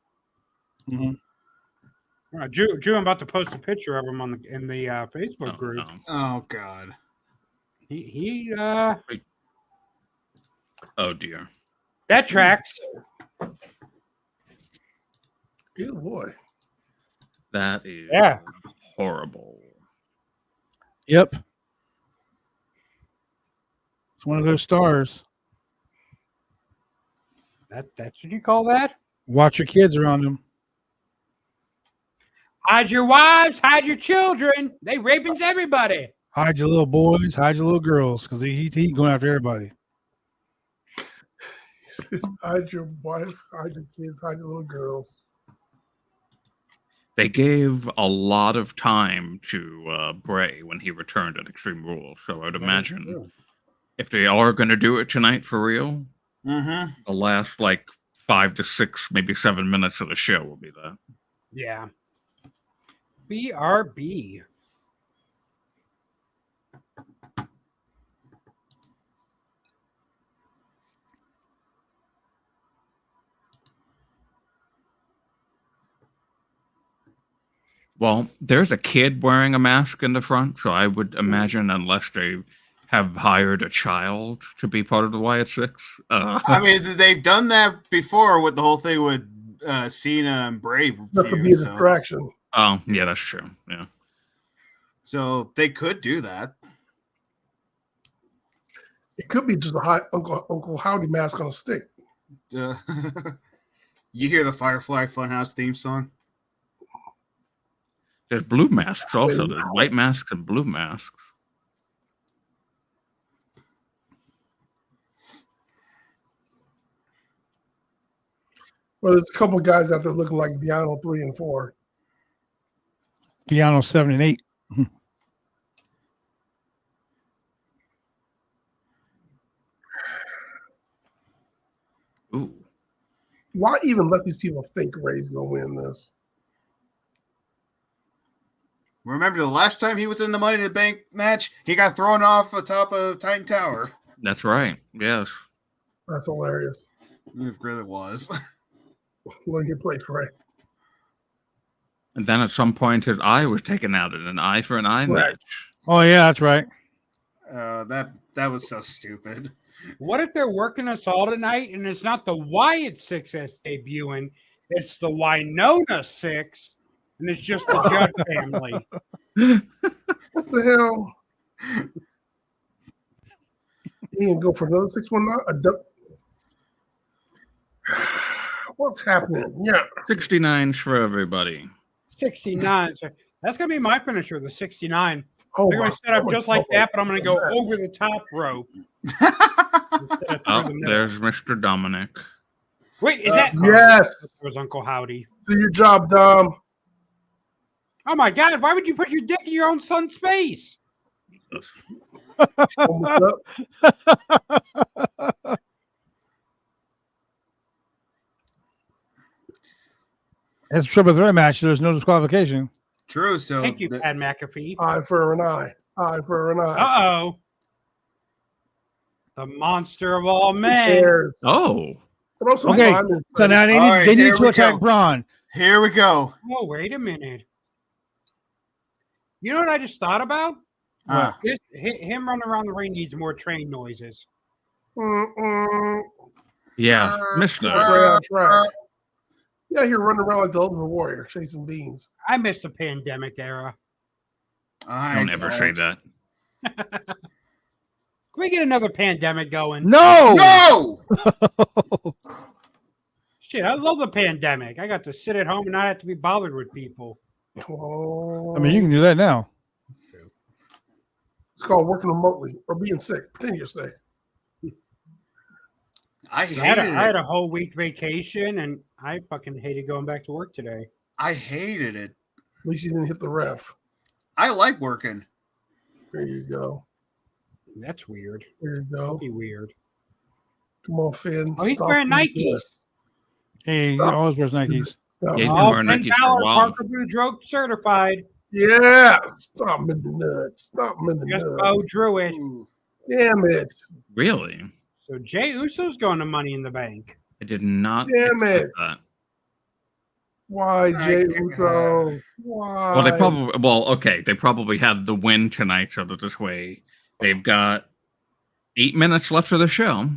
Mm-hmm. Drew, I'm about to post a picture of him in the Facebook group. No. Oh God. He Oh dear. that tracks. Good boy. That is horrible. Yep. It's one of those stars. That's what you call that? Watch your kids around him. Hide your wives, hide your children. They raping everybody. Hide your little boys, hide your little girls, because he going after everybody. Hide your wife, hide your kids, hide your little girls. They gave a lot of time to Bray when he returned at Extreme Rules, so I'd imagine if they are going to do it tonight for real, the last 5 to 6, maybe 7 minutes of the show will be that. Yeah. BRB. Well, there's a kid wearing a mask in the front, so I would imagine unless they have hired a child to be part of the Wyatt Six. I mean, they've done that before with the whole thing with Cena and Brave. That could be a distraction. Oh, yeah, that's true. Yeah. So they could do that. It could be just a Uncle Howdy mask on a stick. You hear the Firefly Funhouse theme song? There's blue masks also. There's white masks and blue masks. Well, there's a couple of guys out there looking like Piano 3 and 4. Piano 7 and 8. Ooh. Why even let these people think Ray's going to win this? Remember the last time he was in the Money in the Bank match? He got thrown off the top of Titan Tower. That's right. Yes. That's hilarious. It really was. Learn your place, Ray. And then at some point, his eye was taken out in an eye for an eye match. Oh, yeah, that's right. That was so stupid. What if they're working us all tonight and it's not the Wyatt Six that's debuting, it's the Winona Six, and it's just the Judd family? What the hell? He can go for another 619. What's happening? Yeah. 69s for everybody. 69. So that's going to be my finisher, the 69. Oh, They're going to set up just like that, but I'm going to go over the top rope. Oh, there's Mr. Dominic. Wait, is that? Yes. That was Uncle Howdy. Do your job, Dom. Oh my God! Why would you put your dick in your own son's face? What's up? It's a triple threat match. There's no disqualification. True. So Thank you, Pat McAfee. Eye for an eye. Eye for an eye. Uh-oh. The monster of all men. Oh. Okay, so now they need to attack Braun. Here we go. Oh, wait a minute. You know what I just thought about? Him running around the ring needs more train noises. Yeah, missed that. Yeah, you're running around like the Ultimate Warrior, chasing beans. I miss the pandemic era. Don't ever say that. Can we get another pandemic going? No! Shit, I love the pandemic. I got to sit at home and not have to be bothered with people. Oh. I mean, you can do that now. It's called working remotely or being sick. Pretend you're sick. I had a whole week vacation, and I fucking hated going back to work today. I hated it. At least you didn't hit the ref. I like working. There you go. That's weird. There you go. That'd be weird. Come on, Finn. Oh, he's wearing Nikes. Hey, he always wears Nikes. Yeah, he's been wearing Nikes for a while. Parker Boudreaux certified. Yeah. Stop him in the nuts. Stop him in the nuts. Bo drew it. Damn it. Really? So Jey Uso's going to Money in the Bank. I did not. Damn it. That. Why, Jey Uso? Why? Well, they probably had the win tonight, so that this way they've got 8 minutes left of the show.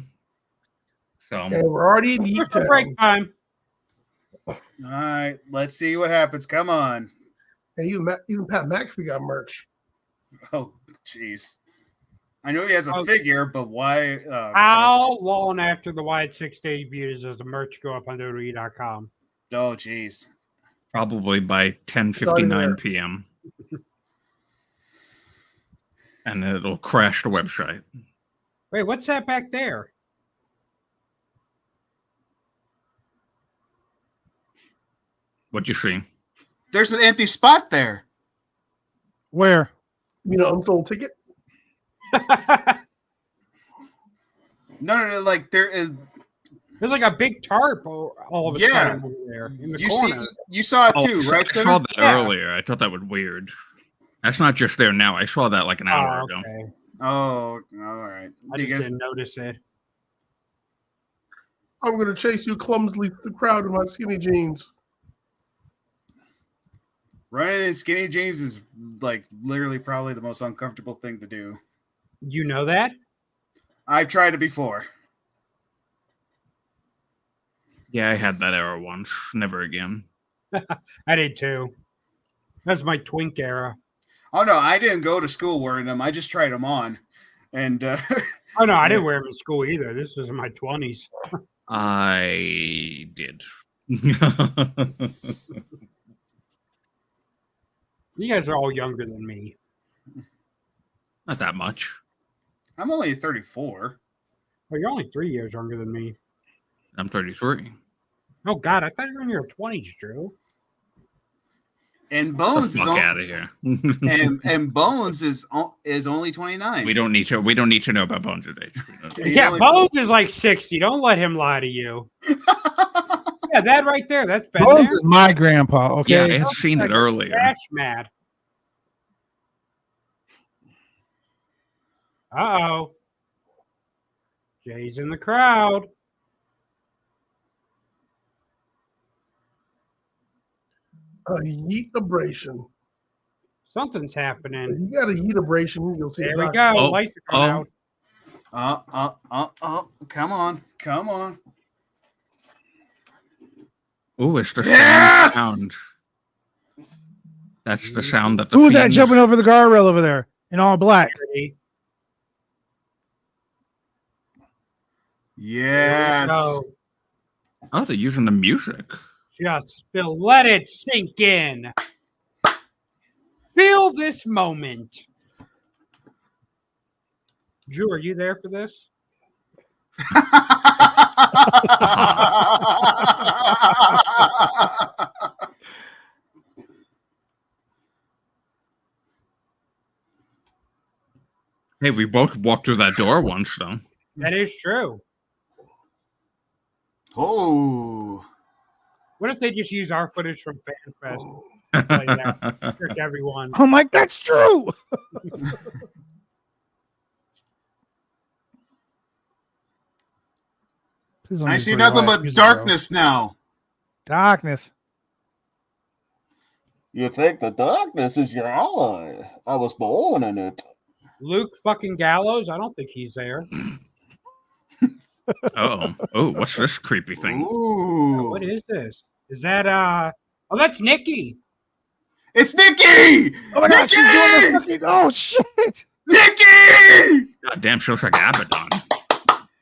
So and we're already in heat time. Break time. All right, let's see what happens. Come on. Hey, even Pat McAfee got merch. Oh, jeez. I know he has a figure, but why? How long after the Wyatt 6 debuts does the merch go up on WWE.com? Oh, jeez. Probably by 10:59 p.m. And it'll crash the website. Wait, what's that back there? What'd you see? There's an empty spot there. Where? You know, unsold ticket. No, like there is. There's like a big tarp all of a sudden over there in the corner. You saw it too, right? I saw that earlier. I thought that was weird. That's not just there now. I saw that like an hour ago. Oh, all right. I just didn't notice it. I'm going to chase you clumsily through the crowd in my skinny jeans. Running in skinny jeans is like literally probably the most uncomfortable thing to do. You know that? I've tried it before. Yeah, I had that era once. Never again. I did too. That's my twink era. Oh no, I didn't go to school wearing them. I just tried them on, and oh no, I didn't wear them in school either. This was in my 20s. I did. You guys are all younger than me. Not that much. I'm only 34. Oh, you're only 3 years younger than me. I'm 33. Oh God, I thought you were in your 20s, Drew. And Bones is out of here. and Bones is only 29. We don't need to know about Bones' age. Yeah, Bones is like 60. Don't let him lie to you. Yeah, that right there. That's been Bones is my grandpa. Okay, yeah, I had seen it earlier. Trash mad. Uh-oh. Jay's in the crowd. A yeet abrasion. Something's happening. You got a yeet abrasion. You'll see. There we go. Oh, Lights are out. Come on. Ooh, it's the yes! same sound. That's the sound that the Who's that jumping over the guardrail over there in all black? Yes. Oh, they're using the music. Just let it sink in. Feel this moment. Drew, are you there for this? Hey, we both walked through that door once, though. That is true. Oh. What if they just use our footage from FanFest? Play that. Trick everyone. Oh my, that's true. I see nothing but darkness now. Darkness. You think the darkness is your ally? I was born in it. Luke fucking Gallows? I don't think he's there. Oh, what's this creepy thing? Ooh. What is this? Is that oh, that's Nikki. It's Nikki! Oh my God, she's doing the fucking, oh shit! Nikki! God damn, she looks like Abaddon.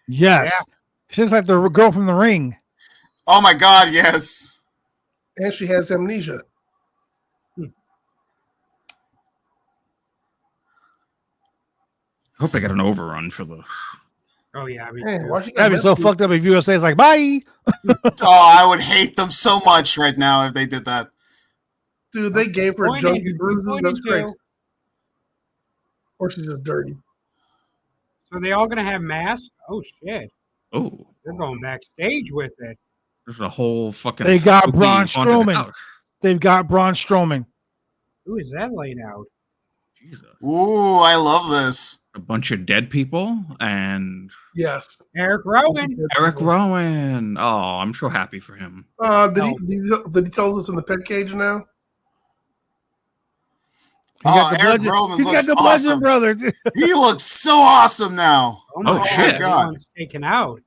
Yes. Yeah. She looks like the girl from The Ring. Oh my God, yes. And she has amnesia. I hope I got an overrun for this. Oh yeah, that'd be so fucked up if USA is like, bye. Oh, I would hate them so much right now if they did that. Dude, they gave her junkie bruises. That's crazy. Or she's just dirty. So they all gonna have masks? Oh shit. Oh. They're going backstage with it. There's a whole fucking. They got Braun Strowman. They've got Braun Strowman. Who is that laid out? Jesus. Ooh, I love this. A bunch of dead people and. Yes. Eric Rowan. Eric Rowan. Oh, I'm so happy for him. Did he tell us in the pet cage now? Eric Rowan He's got the Bludgeon brother. He looks so awesome now. Oh shit! My God. Taken out.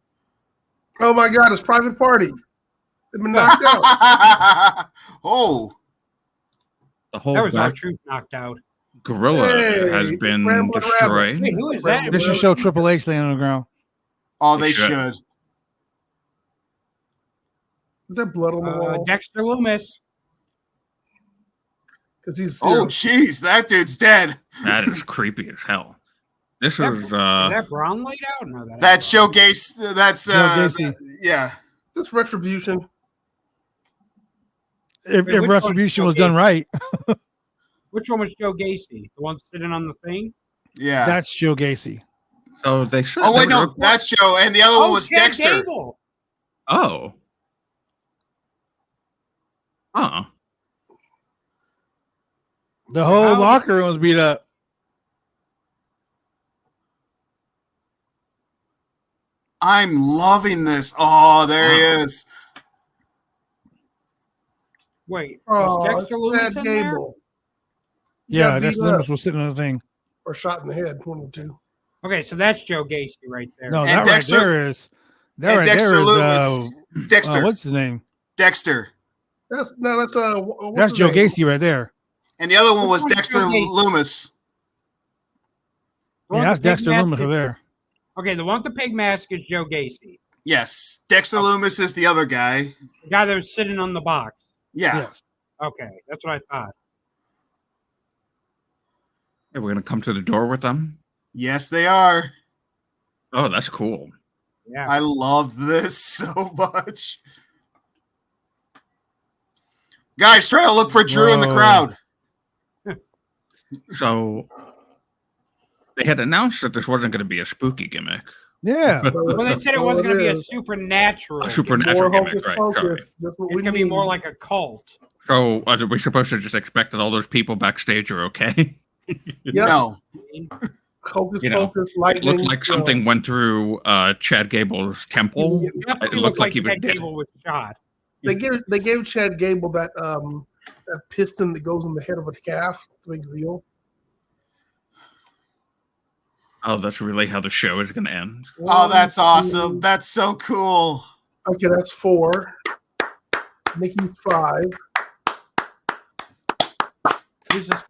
Oh my God! It's Private Party. They've been knocked out. Oh. The whole that was our truth knocked out. Gorilla has been destroyed. Wait, who is that? This should show Triple H laying on the ground. Oh, they should. Is there blood on the wall? Dexter Loomis. Because he's oh, jeez, that dude's dead. That is creepy as hell. This is that Braun laid out? No, that's Joe Gacy. That's Joe Gacy. Yeah. That's Retribution. If Retribution was done right. Which one was Joe Gacy? The one sitting on the thing? Yeah. That's Joe Gacy. Oh, they should. Oh, wait, no, that's Joe. And the other one was Dexter. Gable. Oh. Huh. The whole locker room was beat up. I'm loving this. Oh, there he is. Wait, Dexter Loomis in there? Yeah, Dexter Loomis was sitting on the thing. Or shot in the head, one of the two. Okay, so that's Joe Gacy right there. No, that Dexter, right there is. That right Dexter there is. Loomis. Dexter. What's his name? Dexter. That's Joe Gacy right there. And the other one was Dexter Loomis. Yeah, that's Dexter Loomis over there. Okay, the one with the pig mask is Joe Gacy. Yes. Dexter Loomis is the other guy. The guy that was sitting on the box. Yeah. Yes. Okay, that's what I thought. Hey, we're gonna come to the door with them. Yes, they are. Oh, that's cool. Yeah, I love this so much. Guys, try to look for Drew in the crowd. So they had announced that this wasn't going to be a spooky gimmick. Yeah. Well, they said it wasn't going to be a supernatural. A supernatural gimmick, right? Sorry. It's going to be more like a cult. So are we supposed to just expect that all those people backstage are okay? No. Hocus You know, Pocus, lightning, it looked like something went through Chad Gable's temple. It looked like he was dead. Gable was shot. They gave Chad Gable that piston that goes in the head of a calf to make real. Oh, that's really how the show is going to end. Oh, that's awesome. That's so cool. Okay, that's 4. Nikki's 5.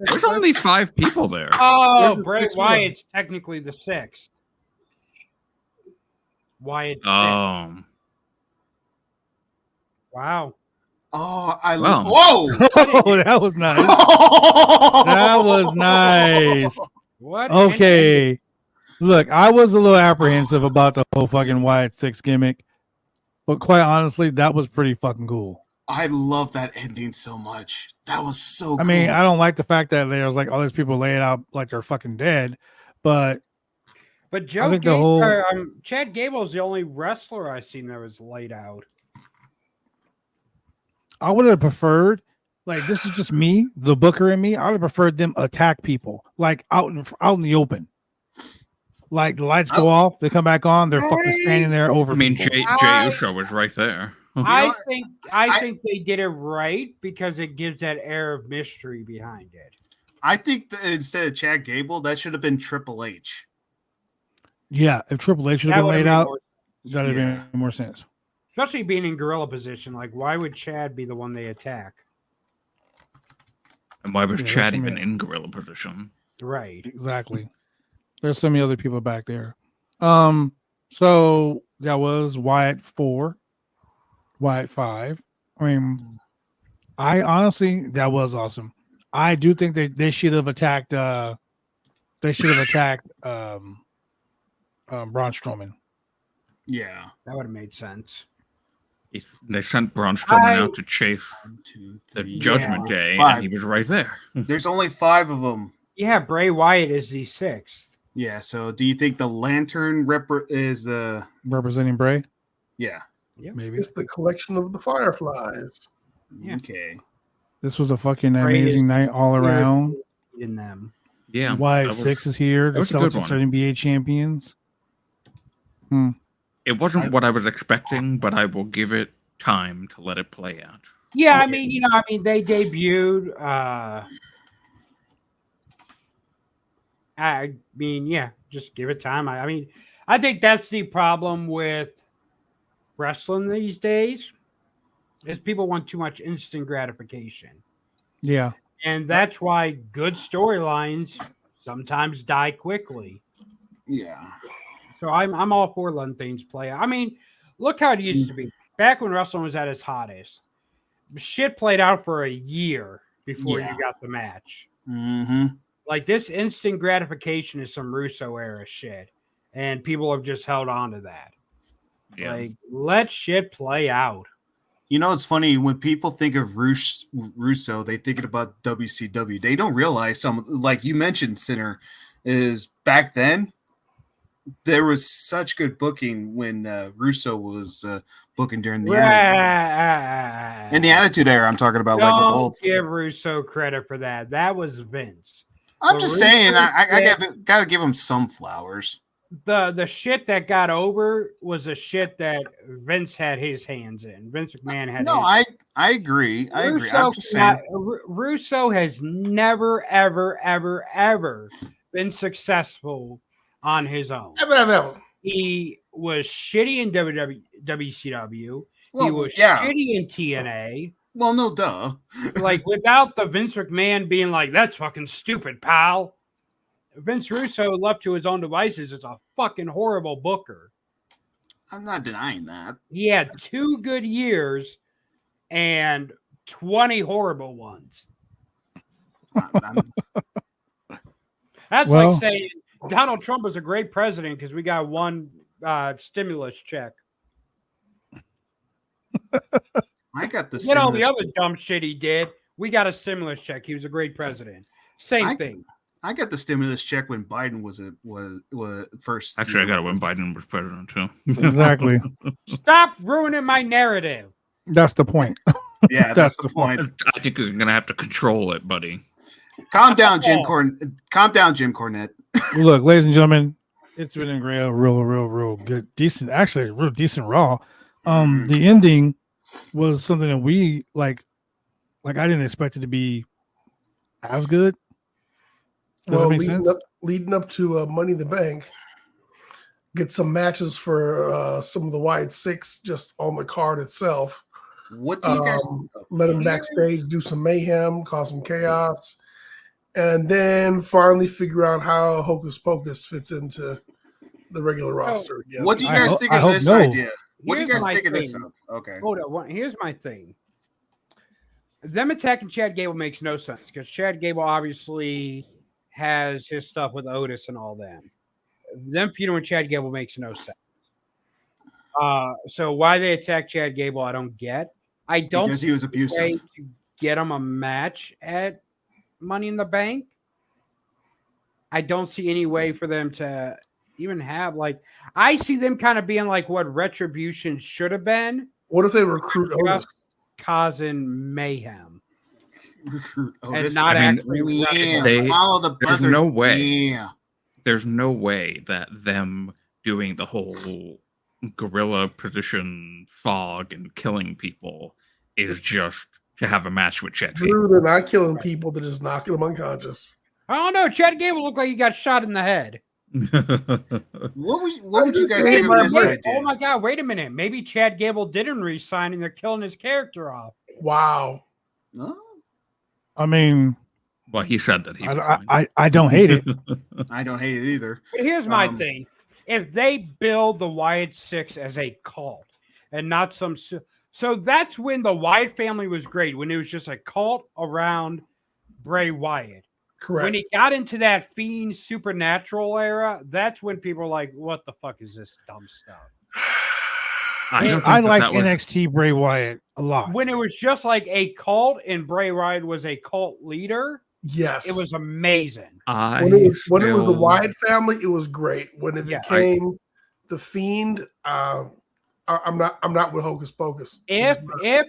There's only 5 people there. Oh, Bray Wyatt's technically the 6th. Wyatt. Oh. Wow. Oh, Whoa. Oh, that was nice. That was nice. What? Okay. Look, I was a little apprehensive about the whole fucking Wyatt 6 gimmick, but quite honestly, that was pretty fucking cool. I love that ending so much. That was so cool. I mean, I don't like the fact that there's like all these people laying out like they're fucking dead, but Joe I think the whole Chad Gable's the only wrestler I've seen that was laid out. I would have preferred, like, this is just me, the booker and me. I would have preferred them attack people like out in the open. Like the lights go off, they come back on, they're fucking standing there over. I mean, people. Jay Uso was right there. I think they did it right because it gives that air of mystery behind it. I think that instead of Chad Gable, that should have been Triple H. Yeah, if Triple H should have been laid out, that would have made more sense. Especially being in gorilla position. Like, why would Chad be the one they attack? And why was Chad even in gorilla position? Right. Exactly. There's so many other people back there. So that was Wyatt 4, Wyatt 5. I mean, I honestly, that was awesome. I do think they should have attacked Braun Strowman. Yeah. That would have made sense. They sent Braun Strowman out to chase the Judgment Day, and he was right there. There's only 5 of them. Yeah, Bray Wyatt is the 6th. Yeah, so do you think the lantern is the representing Bray? Yeah. Maybe. It's the collection of the fireflies. Yeah. Okay. This was a fucking amazing night all around. In them. Yeah. Wyatt 6 is here. The Celtics are NBA champions. It wasn't what I was expecting, but I will give it time to let it play out. Yeah, I mean, they debuted. I mean, yeah, just give it time. I mean, I think that's the problem with wrestling these days is people want too much instant gratification. Yeah. And that's why good storylines sometimes die quickly. Yeah. So I'm all for letting things play out. I mean, look how it used to be. Back when wrestling was at its hottest, shit played out for a year before you got the match. Mm-hmm. Like, this instant gratification is some Russo era shit. And people have just held on to that. Yeah. Like, let shit play out. You know, it's funny when people think of Russo, they think about WCW. They don't realize like you mentioned, Sinner, is back then there was such good booking when Russo was booking during the in the Attitude Era. I'm talking about Don't give Russo credit for that. That was Vince. I'm just saying, I gotta give him some flowers. The shit that got over was the shit that Vince had his hands in. Vince McMahon had. No, I agree. I agree. I'm just saying, Russo has never, ever, ever, ever been successful on his own. Ever. He was shitty in WCW. He was shitty in TNA. Well, no, duh. Like, without the Vince McMahon being like, that's fucking stupid, pal. Vince Russo, left to his own devices, is a fucking horrible booker. I'm not denying that. He had 2 good years and 20 horrible ones. That's like saying Donald Trump was a great president because we got 1 stimulus check. I got the all the other dumb shit he did. We got a stimulus check. He was a great president. Same thing. I got the stimulus check when Biden was first. Actually, I got it when Biden was president too. Exactly. Stop ruining my narrative. That's the point. Yeah, that's the point. I think you're gonna have to control it, buddy. Calm down, Jim Cornette. Look, ladies and gentlemen, it's been a real good, decent. Actually, real decent Raw. The ending was something that we like. Like, I didn't expect it to be as good. Well, leading up to Money in the Bank, get some matches for some of the Wyatt 6 just on the card itself. What do you guys let them backstage do some mayhem, cause some chaos, and then finally figure out how Hocus Pocus fits into the regular roster. Again. What do you guys think of this idea? What do you guys think of this? Okay. Hold on. Here's my thing. Them attacking Chad Gable makes no sense because Chad Gable obviously has his stuff with Otis and all that. Them feuding with Chad Gable makes no sense. So why they attack Chad Gable, I don't get. I don't because he was abusive. To get him a match at Money in the Bank. I don't see any way for them to even have I see them kind of being like what Retribution should have been. What if they recruit Otis? Causing mayhem. Recruit Otis. And not actually follow the buzzers. There's no way. Yeah. There's no way that them doing the whole gorilla position fog and killing people is just to have a match with Chad Gable. Drew, they're not killing people, they're just knocking them unconscious. I don't know. Chad Gable looked like he got shot in the head. What would you guys think of this idea? Oh my God! Wait a minute. Maybe Chad Gable didn't resign and they're killing his character off. Wow. I mean, well, he said that he. I don't hate it. I don't hate it either. But here's my thing: if they build the Wyatt Six as a cult and not some, so that's when the Wyatt family was great. When it was just a cult around Bray Wyatt. Correct. When he got into that Fiend Supernatural era, that's when people were like, what the fuck is this dumb stuff? I like NXT Bray Wyatt a lot. When it was just like a cult and Bray Wyatt was a cult leader, yes, it was amazing. When it was the Wyatt family, it was great. When it became the Fiend, I'm not with Hocus Pocus. Exactly.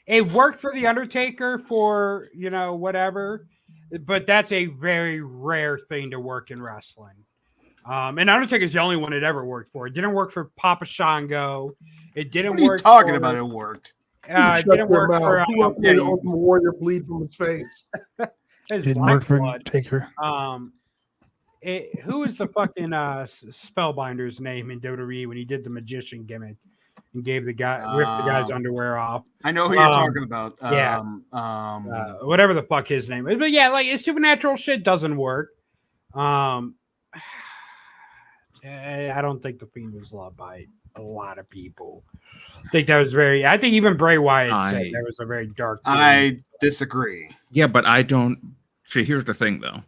It worked for The Undertaker for, whatever. But that's a very rare thing to work in wrestling. And Undertaker's the only one it ever worked for. It didn't work for Papa Shango. It didn't work. What are you talking about? It worked. It didn't work for the Warrior bleed from his face. Didn't work for Undertaker. Who is the fucking spellbinder's name in WWE when he did the magician gimmick and gave the guy ripped the guy's underwear off? I know who you're talking about. Whatever the fuck his name is, but yeah, like supernatural shit doesn't work. I don't think the Fiend was loved by a lot of people. I think even Bray Wyatt said that was a very dark thing. I disagree. Yeah, but I don't. See, here's the thing, though.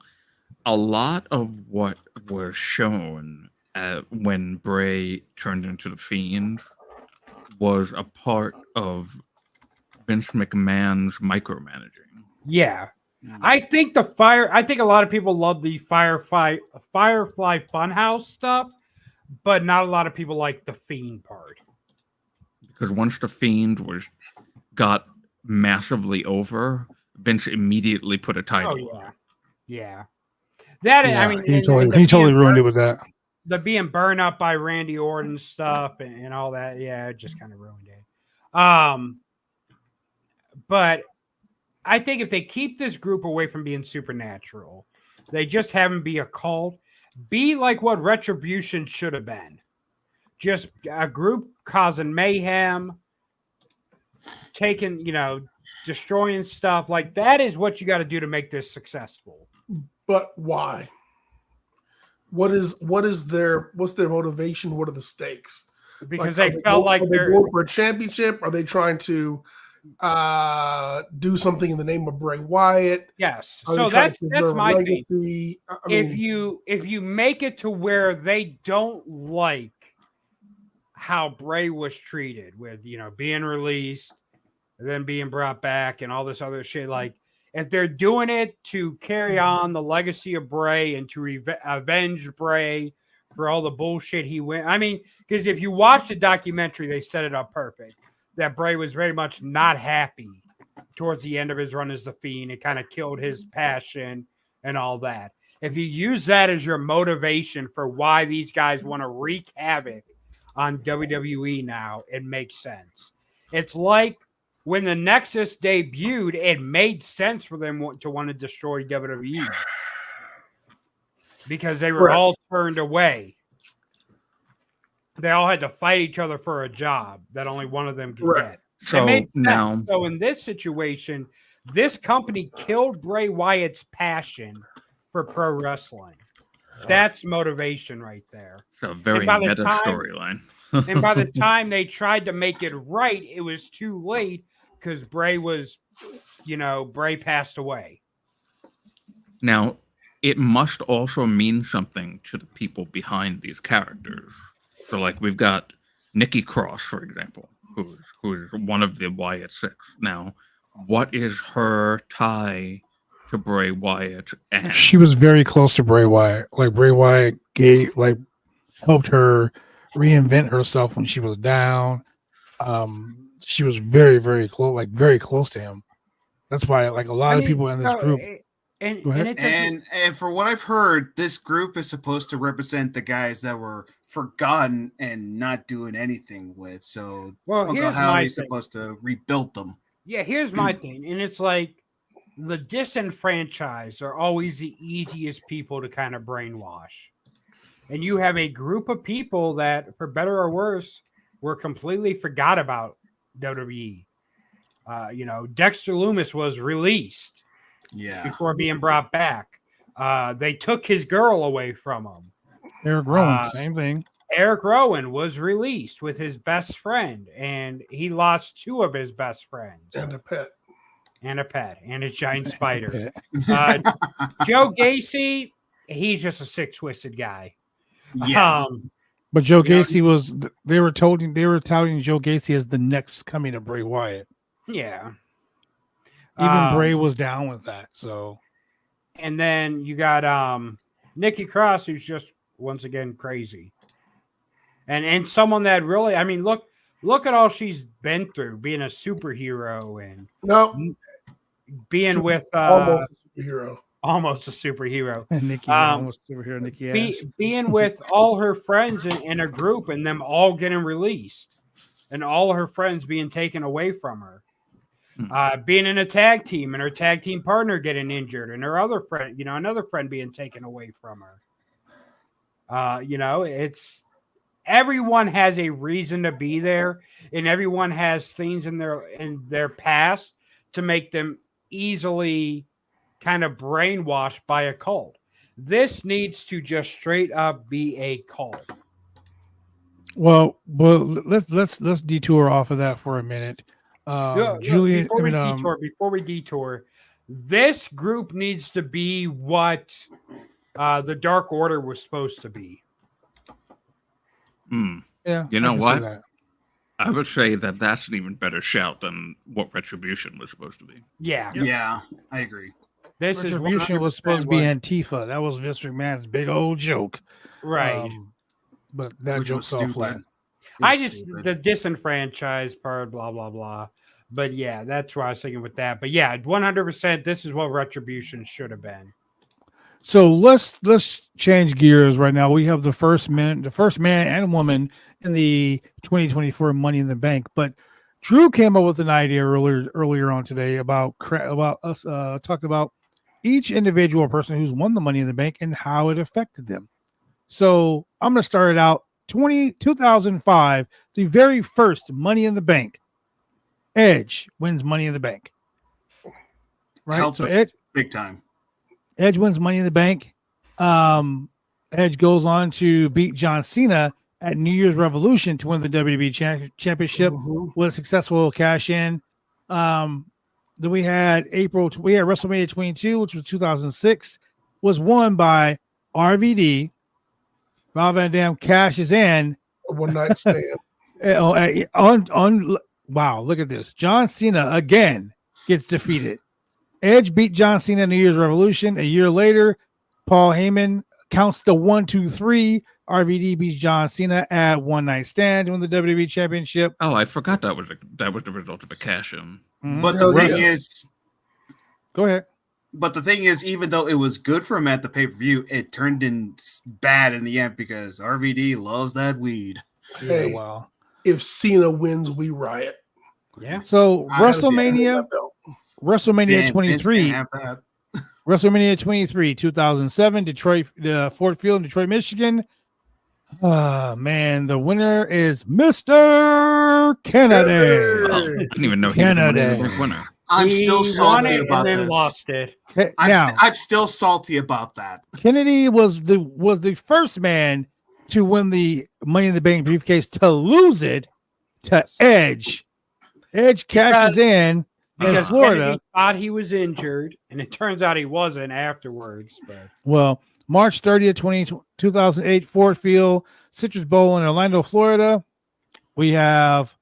A lot of what was shown when Bray turned into the Fiend was a part of Vince McMahon's micromanaging. Yeah. I think a lot of people love the Firefly Funhouse stuff, but not a lot of people like the Fiend part. Because once the Fiend got massively over, Vince immediately put a title. Oh yeah. I mean, he totally ruined it with that. The being burned up by Randy Orton stuff and all that, it just kind of ruined it. But I think if they keep this group away from being supernatural, they just have them be a cult, be like what Retribution should have been. Just a group causing mayhem, taking, destroying stuff. Like that is what you got to do to make this successful. But why? What's their motivation? What are the stakes? Because they felt like they're going for a championship. Are they trying to do something in the name of Bray Wyatt? Yes. So that's my thing. If you make it to where they don't like how Bray was treated with, being released and then being brought back and all this other shit, like if they're doing it to carry on the legacy of Bray and to avenge Bray for all the bullshit he went. I mean, because if you watch the documentary, they set it up perfect. That Bray was very much not happy towards the end of his run as the Fiend. It kind of killed his passion and all that. If you use that as your motivation for why these guys want to wreak havoc on WWE now, it makes sense. It's like when the Nexus debuted, it made sense for them to want to destroy WWE because they were all turned away. They all had to fight each other for a job that only one of them could get. So in this situation, this company killed Bray Wyatt's passion for pro wrestling. That's motivation right there. It's a very meta storyline. And by the time they tried to make it right, it was too late because Bray passed away. Now, it must also mean something to the people behind these characters. So, like, we've got Nikki Cross, for example, who's one of the Wyatt Six. Now, what is her tie to Bray Wyatt? And she was very close to Bray Wyatt. Like, Bray Wyatt helped her reinvent herself when she was down. She was very, very close, very close to him. That's why, like, a lot of people in this group. And for what I've heard, this group is supposed to represent the guys that were forgotten and not doing anything with. So Uncle Howdy's supposed to rebuild them. Yeah, here's my thing. And it's like the disenfranchised are always the easiest people to kind of brainwash. And you have a group of people that, for better or worse, were completely forgot about WWE. Dexter Lumis was released before being brought back. They took his girl away from him. Eric Rowan, same thing. Eric Rowan was released with his best friend, and he lost two of his best friends. And a pet. And a giant spider. Joe Gacy, he's just a sick-twisted guy. Yeah. But Joe Gacy they were touting Joe Gacy as the next coming of Bray Wyatt. Yeah. Even Bray was down with that. So, and then you got Nikki Cross, who's just once again crazy. And someone that really, I mean, look at all she's been through, being a superhero and being with almost a superhero. Almost a superhero. Nikki, almost superhero. Nikki, being with all her friends in a group and them all getting released, and all her friends being taken away from her. Being in a tag team and her tag team partner getting injured, and her other friend, another friend being taken away from her. It's everyone has a reason to be there, and everyone has things in their past to make them easily kind of brainwashed by a cult. This needs to just straight up be a cult. Well, let's detour off of that for a minute. Julian, before we detour, this group needs to be what the Dark Order was supposed to be. Yeah, you know what? I would say that that's an even better shout than what Retribution was supposed to be. Yeah, yeah, I agree. Retribution was supposed to be Antifa. That was Vince McMahon's big old joke, right? But that joke fell flat. The disenfranchised part, blah blah blah. But yeah, that's why I was thinking with that. But yeah, 100%. This is what Retribution should have been. So let's change gears right now. We have the first man and woman in the 2024 Money in the Bank. But Drew came up with an idea earlier on today about us talking about each individual person who's won the Money in the Bank and how it affected them. So I'm going to start it out. 2005, the very first Money in the Bank. Edge wins Money in the Bank. Right? Helped so Edge, big time. Edge wins Money in the Bank. Edge goes on to beat John Cena at New Year's Revolution to win the WWE Championship with a successful cash in. Then we had WrestleMania 22, which was 2006, was won by RVD. Rob Van Dam cashes in. A one-night stand. Wow, look at this. John Cena again gets defeated. Edge beat John Cena in New Year's Revolution. A year later, Paul Heyman counts the 1, 2, 3. RVD beats John Cena at One Night Stand to win the WWE Championship. Oh, I forgot that was the result of a cash-in. Mm-hmm. But the thing is, go ahead. But the thing is, even though it was good for him at the pay-per-view, it turned in bad in the end because RVD loves that weed. Hey, yeah, well, if Cena wins, we riot. Yeah. So WrestleMania 23. WrestleMania 23, 2007, Detroit, Ford Field in Detroit, Michigan. Man, the winner is Mr. Kennedy. Oh, I didn't even know he was the winner. I'm still salty about and then this. Lost it. I'm still salty about that. Kennedy was the first man to win the Money in the Bank briefcase to lose it to Edge. Edge cashes in because Florida. Kennedy thought he was injured, and it turns out he wasn't afterwards. But well, March 30th, 2008, Ford Field, Citrus Bowl in Orlando, Florida. We have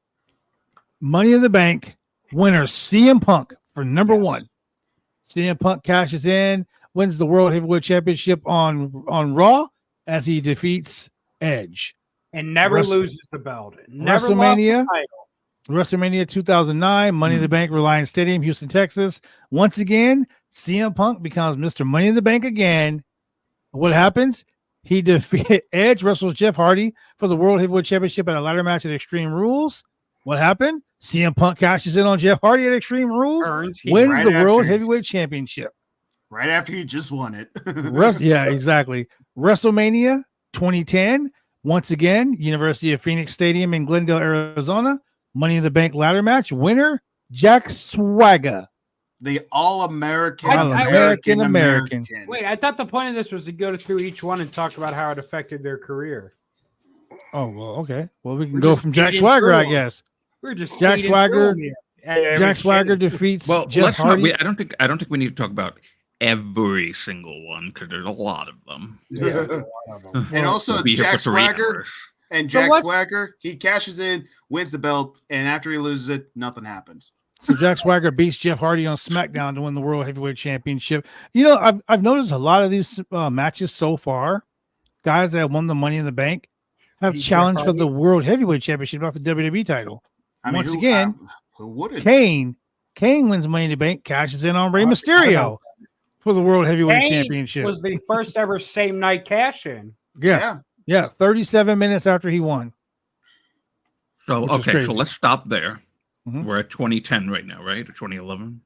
Money in the Bank winner CM Punk for number one. CM Punk cashes in, wins the World Heavyweight Championship on Raw as he defeats Edge. And never loses the belt. Never WrestleMania 2009, Money in the Bank, Reliance Stadium, Houston, Texas. Once again, CM Punk becomes Mr. Money in the Bank again. What happens? He defeated Edge, wrestles Jeff Hardy for the World Heavyweight Championship at a ladder match at Extreme Rules. What happened? CM Punk cashes in on Jeff Hardy at Extreme Rules, wins the World Heavyweight Championship. Right after he just won it. Yeah, exactly. WrestleMania 2010, once again, University of Phoenix Stadium in Glendale, Arizona. Money in the Bank ladder match. Winner, Jack Swagger. The All-American American. Wait, I thought the point of this was to go through each one and talk about how it affected their career. Oh, well, okay. Well, we can go from Jack Swagger, I guess. We're just Jack Swagger. Jack Swagger defeats Jeff Hardy. I don't think we need to talk about every single one because there's a lot of them. Yeah. And also Jack Swagger Swagger, he cashes in, wins the belt, and after he loses it, nothing happens. So Jack Swagger beats Jeff Hardy on SmackDown to win the World Heavyweight Championship. You know, I've noticed a lot of these matches so far, guys that have won the Money in the Bank have challenged for the World Heavyweight Championship, not the WWE title. Once again, who wouldn't? Kane wins Money in the Bank, cashes in on Rey Mysterio for the World Heavyweight Championship. Was the first ever same night cash in. Yeah, 37 minutes after he won. So okay, so let's stop there. Mm-hmm. We're at 2010 right now, right? Or 2011.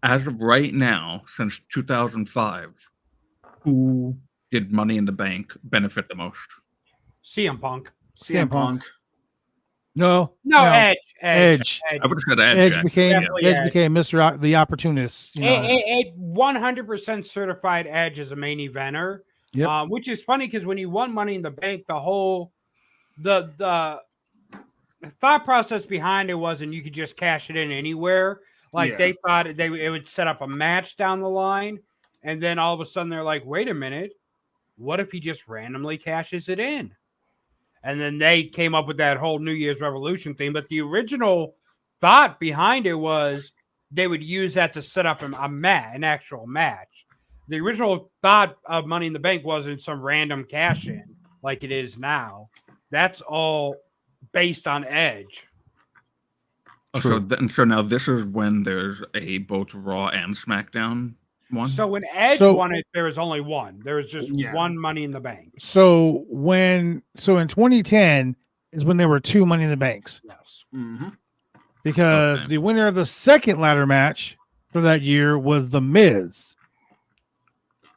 As of right now, since 2005, who did Money in the Bank benefit the most? CM Punk. CM Punk. No, Edge. I would have said Edge. Edge became Mr. The Opportunist. It 100% certified Edge as a main eventer. Yep. Which is funny because when you won Money in the Bank, the whole the thought process behind it wasn't you could just cash it in anywhere. They thought it would set up a match down the line, and then all of a sudden they're like, wait a minute, what if he just randomly cashes it in? And then they came up with that whole New Year's Revolution thing. But the original thought behind it was they would use that to set up an actual match. The original thought of Money in the Bank wasn't some random cash in like it is now. That's all based on Edge. So now this is when there's a both Raw and SmackDown one. So when Edge won it, there was only one. There was just one Money in the Bank. So in 2010 is when there were two Money in the Banks. Yes. Mm-hmm. Because the winner of the second ladder match for that year was The Miz.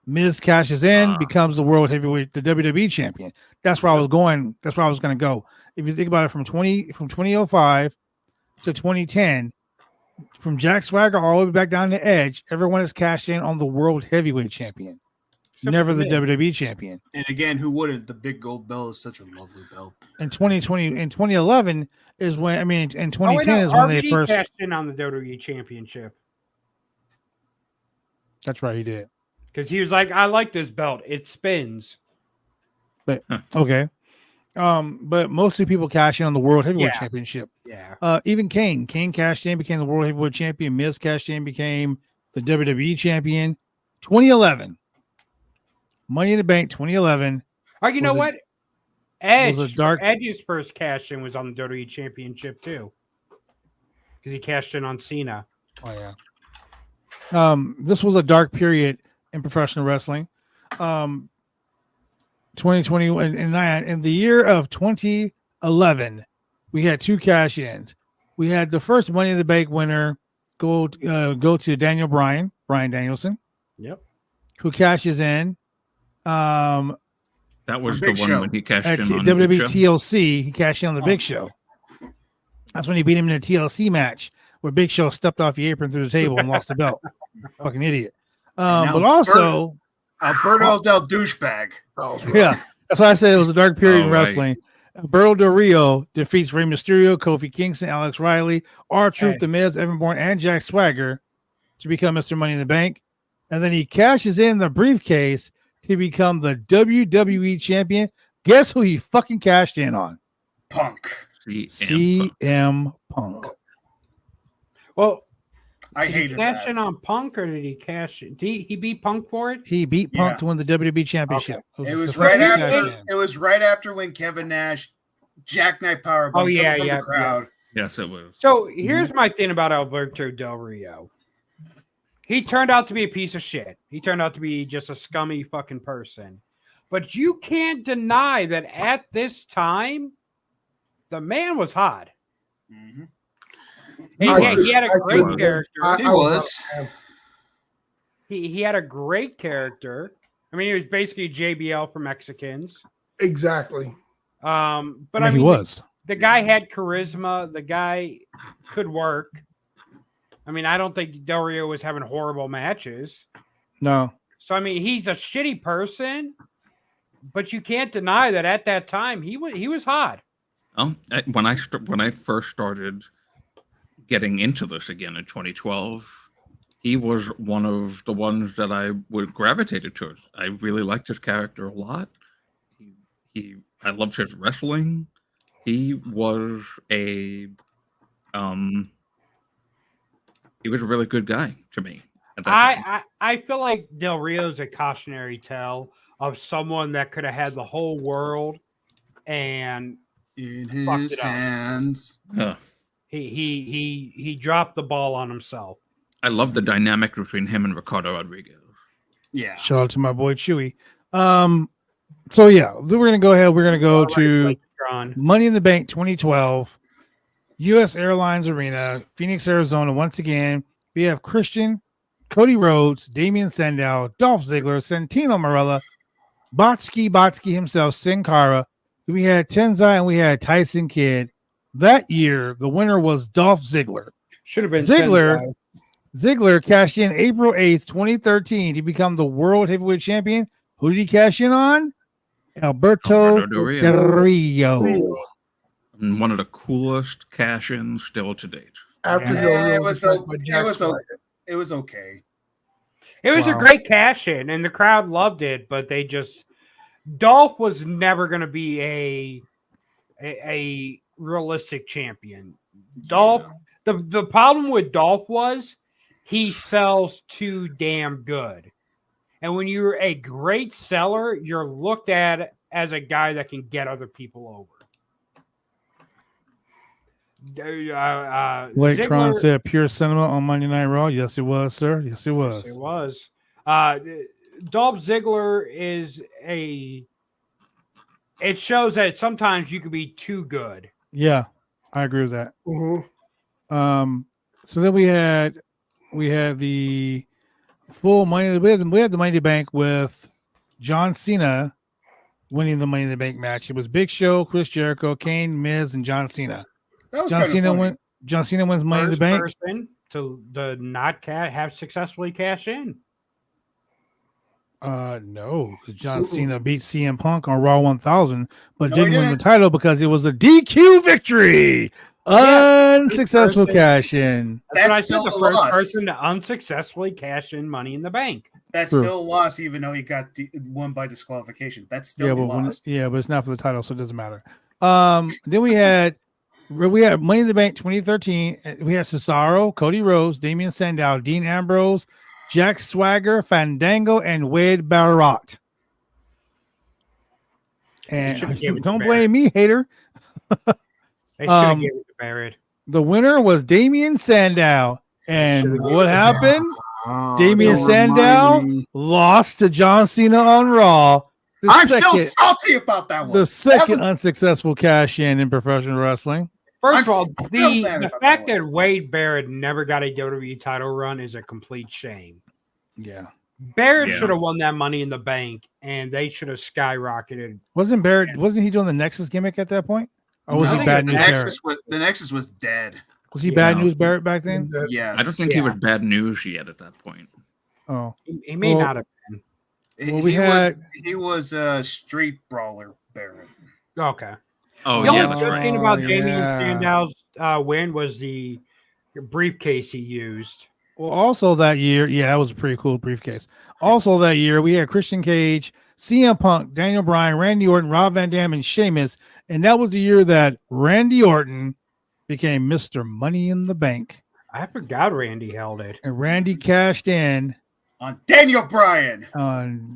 Miz cashes in, becomes the World Heavyweight, the WWE champion. That's where I was going. That's where I was going to go. If you think about it, from 2005 to 2010, from Jack Swagger all the way back down to Edge, everyone has cashed in on the World Heavyweight champion, never the WWE champion. And again, who wouldn't? The big gold belt is such a lovely belt. In 2011 is when in 2010 is when they first cashed in on the WWE championship. That's right, he did. Because he was like, I like this belt. It spins. But okay. But mostly people cash in on the World Heavyweight Championship. Yeah. Even Kane cashed in, became the World Heavyweight Champion. Miz cashed in, became the WWE Champion. 2011. Money in the Bank 2011. Oh, you know what? Edge's first cash in was on the WWE Championship too. Because he cashed in on Cena. Oh yeah. This was a dark period in professional wrestling. 2020 in the year of 2011, we had two cash ins. We had the first Money in the Bank winner go to Brian Danielson. Yep. Who cashes in. That was the one when he cashed in on WWE TLC. He cashed in on the Big Show. That's when he beat him in a TLC match where Big Show stepped off the apron through the table and lost the belt. Fucking idiot. But also Alberto Del douchebag. Yeah, that's why I said it was a dark period in right. wrestling. Alberto Del Rio defeats Rey Mysterio, Kofi Kingston, Alex Riley, R-Truth, The Miz, Evan Bourne, and Jack Swagger to become Mr. Money in the Bank. And then he cashes in the briefcase to become the WWE champion. Guess who he fucking cashed in on? Punk. CM Punk. Well, I did hated he cash that. in on Punk, or did he cash? Did he beat Punk for it? He beat Punk to win the WWE championship. It was right after when Kevin Nash jackknife powerbomb from the crowd. Yes, it was. So here's my thing about Alberto Del Rio. He turned out to be a piece of shit. He turned out to be just a scummy fucking person. But you can't deny that at this time, the man was hot. Mm-hmm. He had a great character. He was. He had a great character. I mean, he was basically JBL for Mexicans. Exactly. But I mean, he was. The guy had charisma. The guy could work. I mean, I don't think Del Rio was having horrible matches. No. So, I mean, he's a shitty person, but you can't deny that at that time he was hot. When I first started getting into this again in 2012, he was one of the ones that I would gravitated towards. I really liked his character a lot. I loved his wrestling. He was a really good guy to me at that time. I feel like Del Rio's a cautionary tale of someone that could have had the whole world and in his hands. Huh. He dropped the ball on himself. I love the dynamic between him and Ricardo Rodriguez. Yeah. Shout out to my boy Chewy. So yeah, we're gonna go ahead. We're gonna go to Money in the Bank 2012, U.S. Airlines Arena, Phoenix, Arizona. Once again, we have Christian, Cody Rhodes, Damian Sandow, Dolph Ziggler, Santino Marella, Botsky himself, Sin Cara. We had Tenzai and we had Tyson Kidd. That year, the winner was Dolph Ziggler. Should have been Ziggler. Ziggler cashed in April 8th, 2013 to become the World Heavyweight Champion. Who did he cash in on? Alberto Del Rio. One of the coolest cash-ins still to date. It was okay. It was a great cash-in, and the crowd loved it, but they just... Dolph was never going to be a realistic champion. Dolph... The problem with Dolph was he sells too damn good. And when you're a great seller, you're looked at as a guy that can get other people over. Blake Tron said pure cinema on Monday Night Raw. Yes, it was, sir. Yes, it was. Yes, it was. Dolph Ziggler is it shows that sometimes you could be too good. Yeah, I agree with that. Mm-hmm. So then we had the full Money. We had the Money in the Bank with John Cena winning the Money in the Bank match. It was Big Show, Chris Jericho, Kane, Miz, and John Cena. That was John Cena wins Money in the Bank. First person to not have successfully cash in. No, because John Cena beat CM Punk on Raw 1000, but didn't win the title because it was a DQ victory. Unsuccessful cash in. That's still the a loss. Person to unsuccessfully cash in Money in the Bank. That's still a loss, even though he got won by disqualification. That's still a loss. But it's not for the title, so it doesn't matter. Then we had Money in the Bank 2013. We had Cesaro, Cody Rhodes, Damian Sandow, Dean Ambrose, Jack Swagger, Fandango, and Wade Barrett. And don't blame me, hater. They should have given it to Barrett. The winner was Damian Sandow. And what happened? Damian Sandow lost to John Cena on Raw. I'm still salty about that one. The second unsuccessful cash in professional wrestling. First of all, the fact that Wade Barrett never got a WWE title run is a complete shame. Yeah. Barrett should have won that Money in the Bank, and they should have skyrocketed. Wasn't he doing the Nexus gimmick at that point? Or was he bad news? The Nexus was dead. Was he bad news Barrett back then? Yes. I don't think he was bad news yet at that point. Oh, he may not have been. Well, he was a street brawler Barrett. Okay. Oh, the yeah, only that's good right. thing about Damian Sandow's win was the briefcase he used. Well, also that year, that was a pretty cool briefcase. Also that year, we had Christian Cage, CM Punk, Daniel Bryan, Randy Orton, Rob Van Dam, and Sheamus. And that was the year that Randy Orton became Mr. Money in the Bank. I forgot Randy held it. And Randy cashed in on Daniel Bryan. Yes,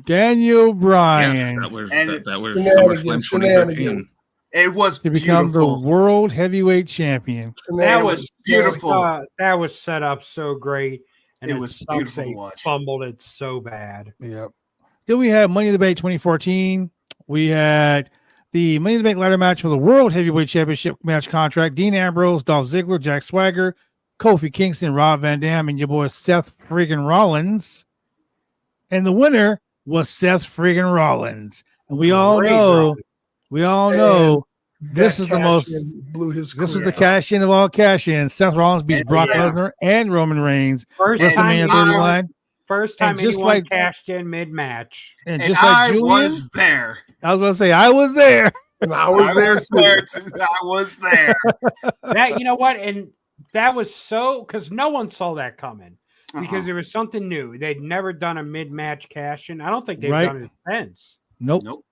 that was SummerSlam 2013. It was to become the world heavyweight champion. That was beautiful. That was set up so great, and it was beautiful to watch. Fumbled it so bad. Yep. Then we had Money in the Bank 2014. We had the Money in the Bank ladder match for the World Heavyweight Championship match contract. Dean Ambrose, Dolph Ziggler, Jack Swagger, Kofi Kingston, Rob Van Dam, and your boy Seth friggin' Rollins. And the winner was Seth friggin' Rollins. And we all know this is the most this is the cash in of all cash in. Seth Rollins beats Brock Lesnar and Roman Reigns. WrestleMania 31. First time anyone cashed in mid-match. And just like Julian, was there. I was going to say, I was there. And I was there too. I was there. That, you know what? And that was so, because no one saw that coming. Because it was something new. They'd never done a mid-match cash-in. I don't think they've done it since. Nope.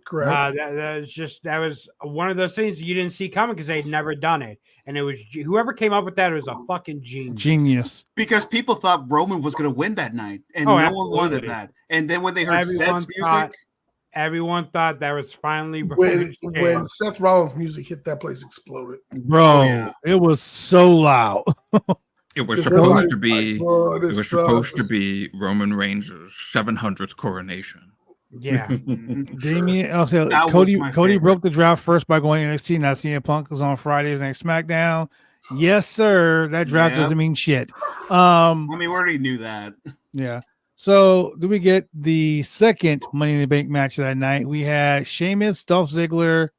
Correct. That was one of those things you didn't see coming because they'd never done it, and it was whoever came up with that was a fucking genius. Because people thought Roman was going to win that night, and no one wanted that. And then when they heard Seth's music, everyone thought that was finally when Seth Rollins' music hit, that place exploded. Bro, it was so loud. It was supposed to be. It was supposed to be Roman Reigns' 700th coronation. Yeah. Damien, Cody broke the draft first by going NXT. Now CM Punk is on Fridays next SmackDown. Yes, sir. That draft doesn't mean shit. I mean, we already knew that. Yeah. So do we get the second Money in the Bank match that night? We had Sheamus, Dolph Ziggler,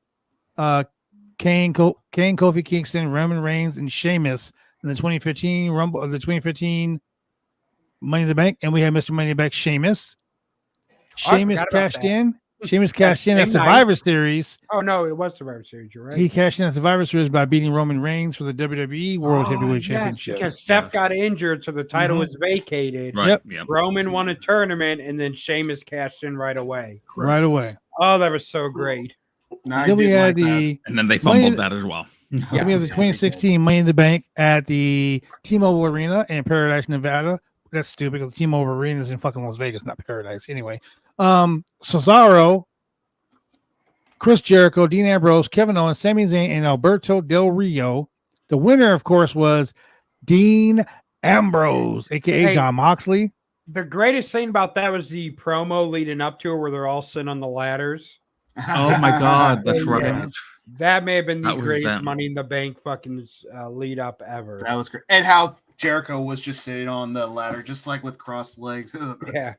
Kane, Kofi Kingston, Roman Reigns, and Sheamus in the 2015 Rumble of the 2015 Money in the Bank, and we had Mr. Money in the Bank Sheamus. Sheamus cashed in. Sheamus cashed in at Survivor Series. Oh no, it was Survivor Series. You're right. He cashed in at Survivor Series by beating Roman Reigns for the WWE World Heavyweight Championship. Because Steph got injured, so the title was vacated. Right. Yep. Roman won a tournament, and then Sheamus cashed in right away. Right away. Oh, that was so great. Then we had and then they fumbled that as well. We have the 2016 Money in the Bank at the T-Mobile Arena in Paradise, Nevada. That's stupid because the T-Mobile Arena is in fucking Las Vegas, not Paradise. Anyway, Cesaro, Chris Jericho, Dean Ambrose, Kevin Owens, Sami Zayn, and Alberto Del Rio. The winner, of course, was Dean Ambrose, aka John Moxley. The greatest thing about that was the promo leading up to it, where they're all sitting on the ladders. Oh my God, that's right. That may have been the greatest Money in the Bank fucking lead up ever. That was great, and how Jericho was just sitting on the ladder, just like with crossed legs. Yeah.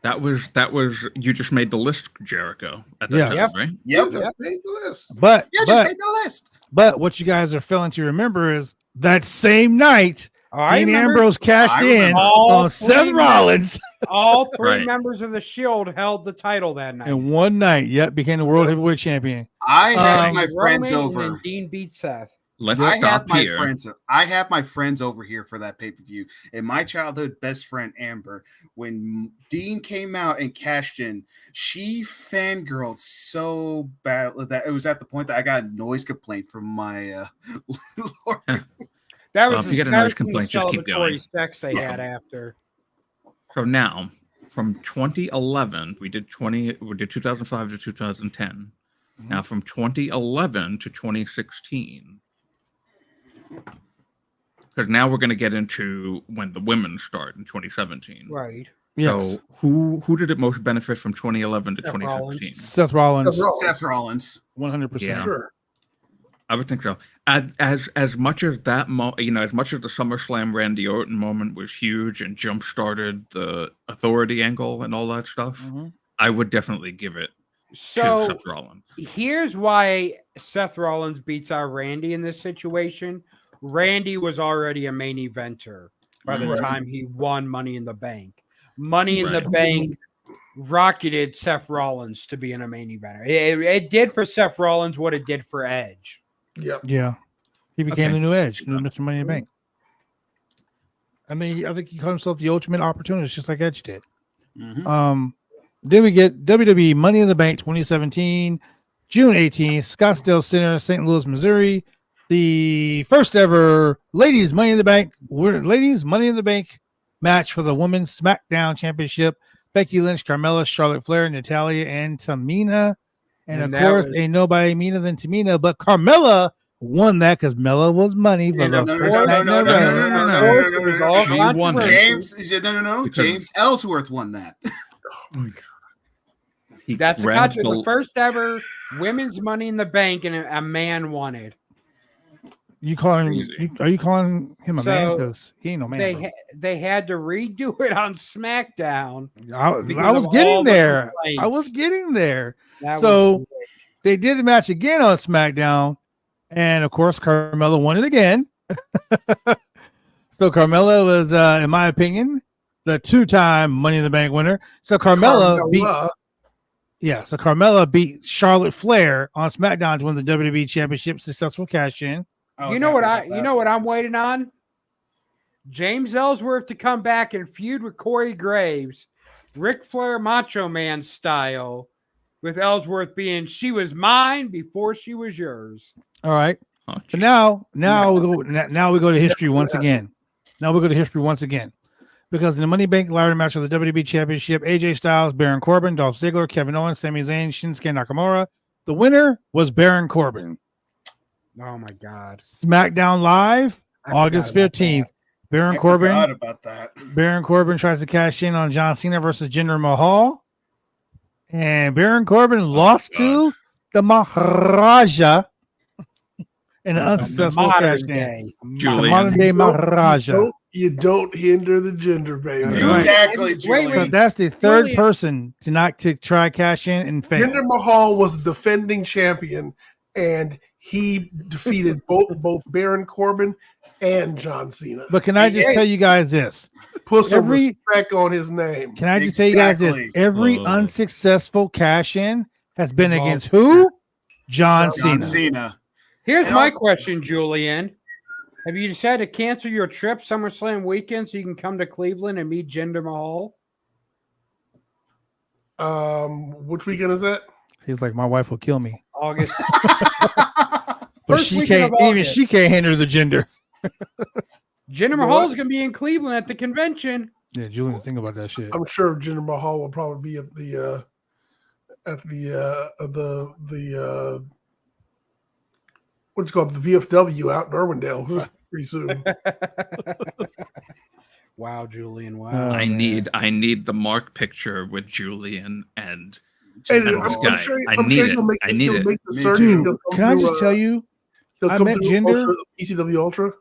That was you just made the list, Jericho. At that time, right? Yep. Just made the list. Just made the list. But what you guys are failing to remember is that same night, Dean Ambrose cashed in on Seth Rollins. All three members of the Shield held the title that night. In one night, became the World Heavyweight Champion. I had my friends over. And Dean beat Seth. I have my friends over here for that pay-per-view. And my childhood best friend, Amber, when Dean came out and cashed in, she fangirled so bad that it was at the point that I got a noise complaint from my Lord. That was if you get a noise complaint, just keep going. Sex they had after. So now, from 2011, we did 2005 to 2010. Mm-hmm. Now, from 2011 to 2016. Because now we're going to get into when the women start in 2017. Right. Yes. So who did it most benefit from 2011 to 2017? Seth Rollins. Seth Rollins. 100%. Yeah. Sure. I would think so. As much as that, as much as the SummerSlam Randy Orton moment was huge and jump started the authority angle and all that stuff, I would definitely give it to Seth Rollins. Here's why Seth Rollins beats out Randy in this situation. Randy was already a main eventer by the time he won Money in the Bank. Money in the Bank rocketed Seth Rollins to being a main eventer. It did for Seth Rollins what it did for Edge. Yep. Yeah. He became the new Edge, new Mr. Money in the Bank. I mean, I think he called himself the ultimate opportunist, just like Edge did. Mm-hmm. Then we get WWE Money in the Bank 2017, June 18th, Scottsdale Center, St. Louis, Missouri. The first ever Ladies Money in the Bank match for the Women's SmackDown Championship. Becky Lynch, Carmella, Charlotte Flair, Natalya, and Tamina. And of course, ain't nobody meaner than Tamina, but Carmella won that because Mella was money for the No. James Ellsworth won that. That's the first ever women's Money in the Bank, and a man won it. Are you calling him a man? Because he ain't no man. They had to redo it on SmackDown. I was getting there. So they did the match again on SmackDown, and of course, Carmella won it again. So Carmella was, in my opinion, the two-time Money in the Bank winner. So Carmella beat Charlotte Flair on SmackDown to win the WWE Championship. Successful cash in. You know what I'm waiting on? James Ellsworth to come back and feud with Corey Graves, Ric Flair Macho Man style, with Ellsworth being she was mine before she was yours. All right. So now we go to history once again. Because in the Money Bank ladder match of the WWE Championship, AJ Styles, Baron Corbin, Dolph Ziggler, Kevin Owens, Sami Zayn, Shinsuke Nakamura. The winner was Baron Corbin. Oh my God! SmackDown Live, August 15th. Baron Corbin tries to cash in on John Cena versus Jinder Mahal, and Baron Corbin lost to the Maharaja in an unsuccessful cash in. Modern day Maharaja. You don't hinder the gender, baby. Exactly, Julian. So that's the third person to try cash in and fail. Jinder Mahal was the defending champion, and he defeated both Baron Corbin and John Cena. But can I just tell you guys this? Put some respect on his name. Can I just tell you guys this? Every unsuccessful cash-in has been against who? John Cena. Here's my question, Julian. Have you decided to cancel your trip SummerSlam weekend so you can come to Cleveland and meet Jinder Mahal? Which weekend is that? He's like, my wife will kill me. August. But she can't hinder the gender. Jinder Mahal is going to be in Cleveland at the convention. Yeah, Julian, think about that shit. I'm sure Jinder Mahal will probably be at the what's it called, the VFW out in Irwindale pretty soon. Wow, Julian! Wow. I need the Mark picture with Julian and. Hey, I need it. Dude, can I just tell you? I met Jinder. ECW Ultra.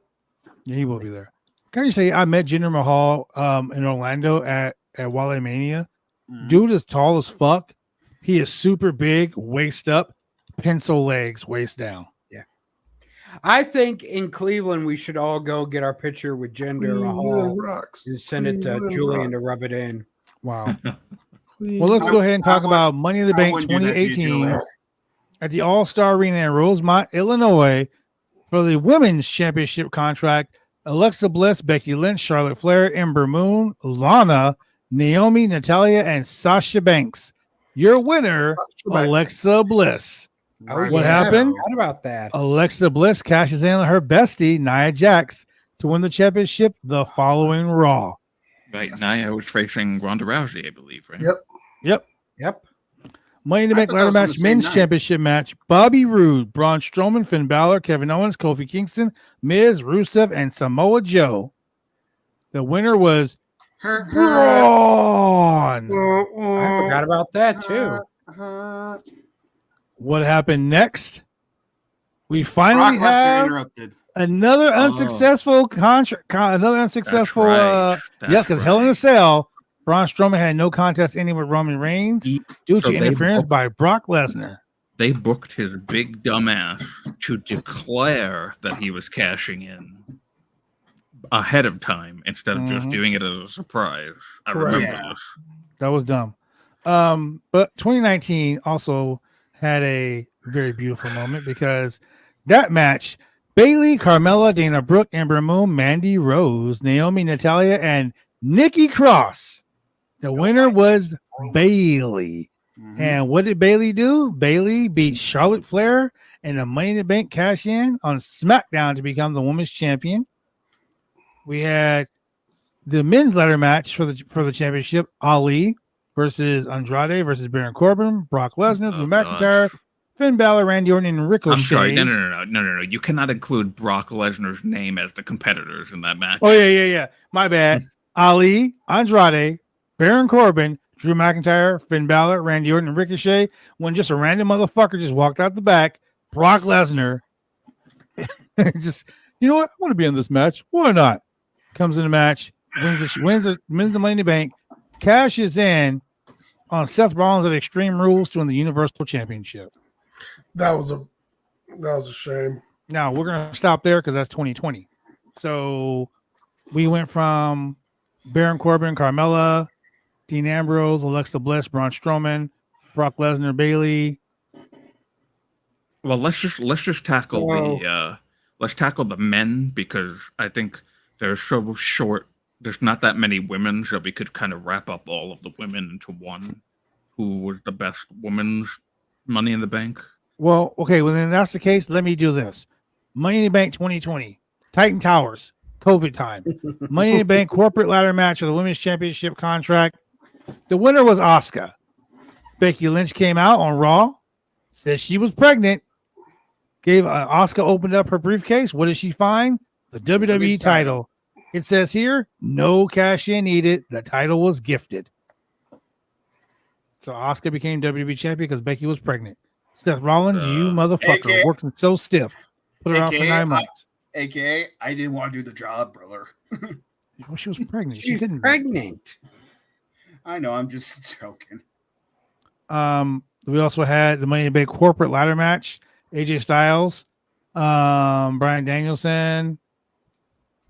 Yeah, he will be there. Can I just say I met Jinder Mahal in Orlando at Wale Mania. Dude is tall as fuck. He is super big, waist up, pencil legs, waist down. Yeah. I think in Cleveland we should all go get our picture with Jinder Mahal and send it to Julian to rub it in. Wow. Well, let's go ahead and talk about Money in the Bank 2018 at the All-Star Arena in Rosemont, Illinois, for the Women's Championship contract. Alexa Bliss, Becky Lynch, Charlotte Flair, Ember Moon, Lana, Naomi, Natalya, and Sasha Banks. Your winner, Alexa Bliss. What happened? What about that? Alexa Bliss cashes in on her bestie, Nia Jax, to win the championship the following Raw. Right, Nia was facing Ronda Rousey, I believe, right? Yep. Money in the Bank ladder match, men's championship match. Bobby Roode, Braun Strowman, Finn Balor, Kevin Owens, Kofi Kingston, Miz, Rusev, and Samoa Joe. The winner was Braun. I forgot about that too. What happened next? We finally have another unsuccessful contract. Another unsuccessful. Because Hell in a Cell. Braun Strowman had no contest ending with Roman Reigns due to interference by Brock Lesnar. they booked his big dumb ass to declare that he was cashing in ahead of time instead of just doing it as a surprise. I remember this. That was dumb. But 2019 also had a very beautiful moment because that match, Bayley, Carmella, Dana Brooke, Ember Moon, Mandy Rose, Naomi, Natalia, and Nikki Cross. The winner was Bayley. And what did Bayley do? Bayley beat Charlotte Flair in a Money in the Bank cash in on SmackDown to become the women's champion. We had the men's ladder match for the championship: Ali versus Andrade versus Baron Corbin, Brock Lesnar, Drew McIntyre, Finn Balor, Randy Orton, and Ricochet. I'm sorry, no. You cannot include Brock Lesnar's name as the competitors in that match. Oh yeah. My bad. Ali, Andrade, Baron Corbin, Drew McIntyre, Finn Balor, Randy Orton, and Ricochet. When just a random motherfucker just walked out the back, Brock Lesnar, just, you know what? I want to be in this match. Why not? Comes in the match, wins the Money in the Bank, cashes in on Seth Rollins at Extreme Rules to win the Universal Championship. That was a shame. Now we're gonna stop there because that's 2020. So we went from Baron Corbin, Carmella, Dean Ambrose, Alexa Bliss, Braun Strowman, Brock Lesnar, Bayley. Well, let's just tackle the men, because I think they're so short. There's not that many women, so we could kind of wrap up all of the women into one. Who was the best women's Money in the Bank? Well, okay, well then that's the case. Let me do this. Money in the Bank 2020, Titan Towers, COVID time. Money in the Bank corporate ladder match for the women's championship contract. The winner was Asuka. Becky Lynch came out on Raw, said she was pregnant. Asuka opened up her briefcase. What did she find? The WWE title. It says here, no cash in needed. The title was gifted. So Asuka became WWE champion because Becky was pregnant. Seth Rollins, you motherfucker, working so stiff. Put her out for 9 months. AKA, I didn't want to do the job, brother. Well, she was pregnant. She's pregnant. I know, I'm just joking. We also had the Money in the Bank corporate ladder match. AJ Styles, Bryan Danielson.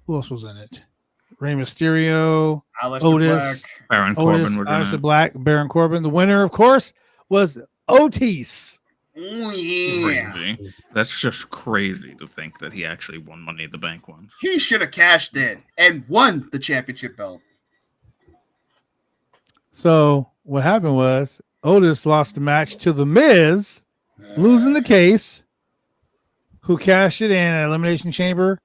Who else was in it? Rey Mysterio, Otis, Baron Corbin, Aleister Black, Baron Corbin. The winner, of course, was Otis. Oh, yeah. Crazy. That's just crazy to think that he actually won Money in the Bank once. He should have cashed in and won the championship belt. So what happened was Otis lost the match to The Miz, losing the case, who cashed it in at Elimination Chamber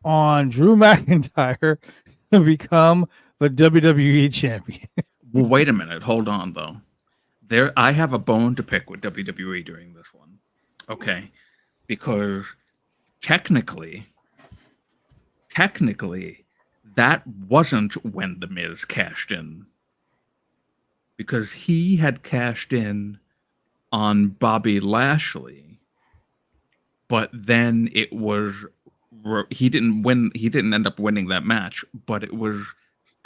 on Drew McIntyre to become the WWE champion. Well, wait a minute. Hold on, though. I have a bone to pick with WWE during this one. Okay. Because technically, that wasn't when The Miz cashed in. Because he had cashed in on Bobby Lashley, but then it was he didn't win. He didn't end up winning that match, but it was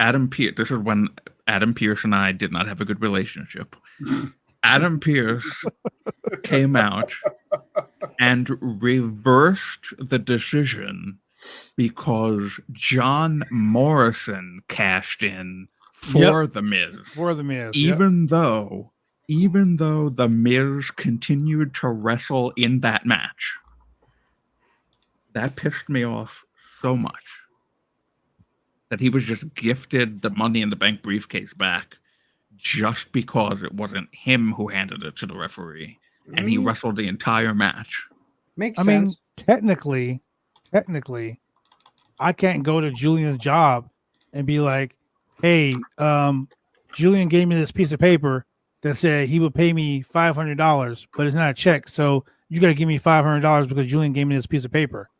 Adam Pearce. This is when Adam Pearce and I did not have a good relationship. Adam Pearce came out and reversed the decision because John Morrison cashed in for The Miz. For The Miz. Even though The Miz continued to wrestle in that match. That pissed me off so much. That he was just gifted the Money in the Bank briefcase back just because it wasn't him who handed it to the referee. And he wrestled the entire match. Makes sense. I mean, technically, I can't go to Julian's job and be like, hey, Julian gave me this piece of paper that said he would pay me $500, but it's not a check. So you got to give me $500 because Julian gave me this piece of paper.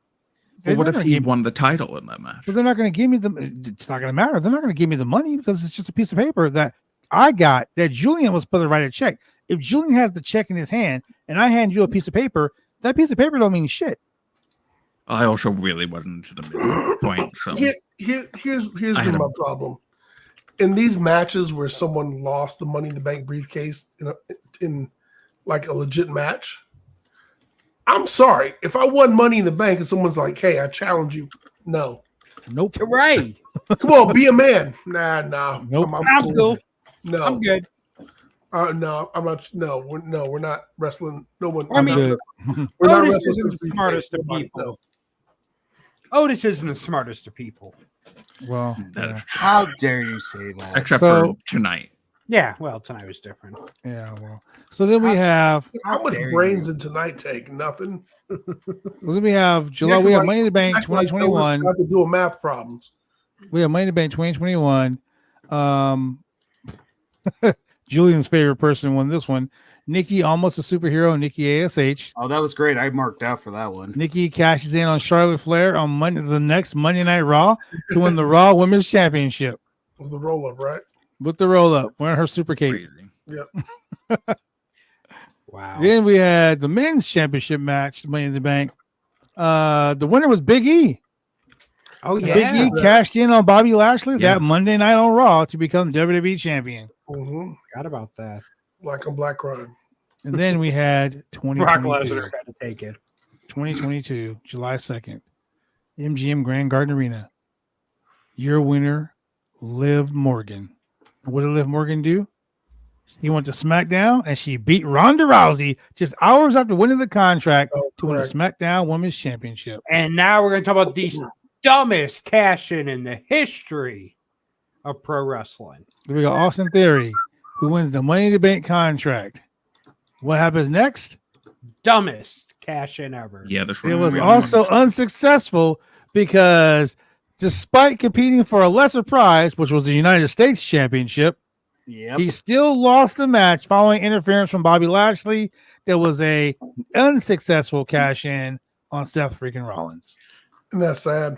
Well, what if he won the title in that match? Because they're not going to give me it's not going to matter. They're not going to give me the money because it's just a piece of paper that I got that Julian was supposed to write a check. If Julian has the check in his hand and I hand you a piece of paper, that piece of paper don't mean shit. I also really wasn't to the point. So here's been my problem. In these matches where someone lost the Money in the Bank briefcase in like a legit match, I'm sorry. If I won Money in the Bank and someone's like, "Hey, I challenge you," no. Nope. Right. Come on, be a man. Nah. Nope. I'm cool. No, I'm good. No, I'm not. No, we're not wrestling. No one. I mean, good. We're not Otis wrestling. isn't the smartest of Nobody, people. no. Otis isn't the smartest of people. Well, That yeah. is true. How dare you say that? Except So- for tonight. Yeah, well, tonight was different. Yeah, well. So then we have How much dare brains you. did tonight take? Nothing. July. We have Money in the Bank Act like 2021. Have to do math problems. We have Money in the Bank 2021. Julian's favorite person won this one. Nikki, almost a superhero. Nikki ASH. Oh, that was great. I marked out for that one. Nikki cashes in on Charlotte Flair on the next Monday Night Raw to win the Raw Women's Championship With the roll up, right? with the roll up, wearing her super cape. Crazy. Wow. Then we had the men's championship match, Money in the Bank. The winner was Big E. Oh, yeah. Big E cashed in on Bobby Lashley Yeah. that Monday night on Raw to become WWE champion. Mm-hmm. Forgot about that. Black on black crime. And then we had Brock 2022, Lesnar had to take it. 2022, July 2nd, MGM Grand Garden Arena. Your winner, Liv Morgan. What did Liv Morgan do? She went to SmackDown and she beat Ronda Rousey just hours after winning the contract to win the SmackDown Women's Championship. And now we're going to talk about the dumbest cash-in the history of pro wrestling. We got Austin Theory, who wins the Money in the Bank contract. What happens next? Dumbest cash-in ever. Yeah, this It was also unsuccessful because despite competing for a lesser prize, which was the United States Championship, Yep. he still lost the match following interference from Bobby Lashley. There was a unsuccessful cash-in on Seth freaking Rollins. And that's sad.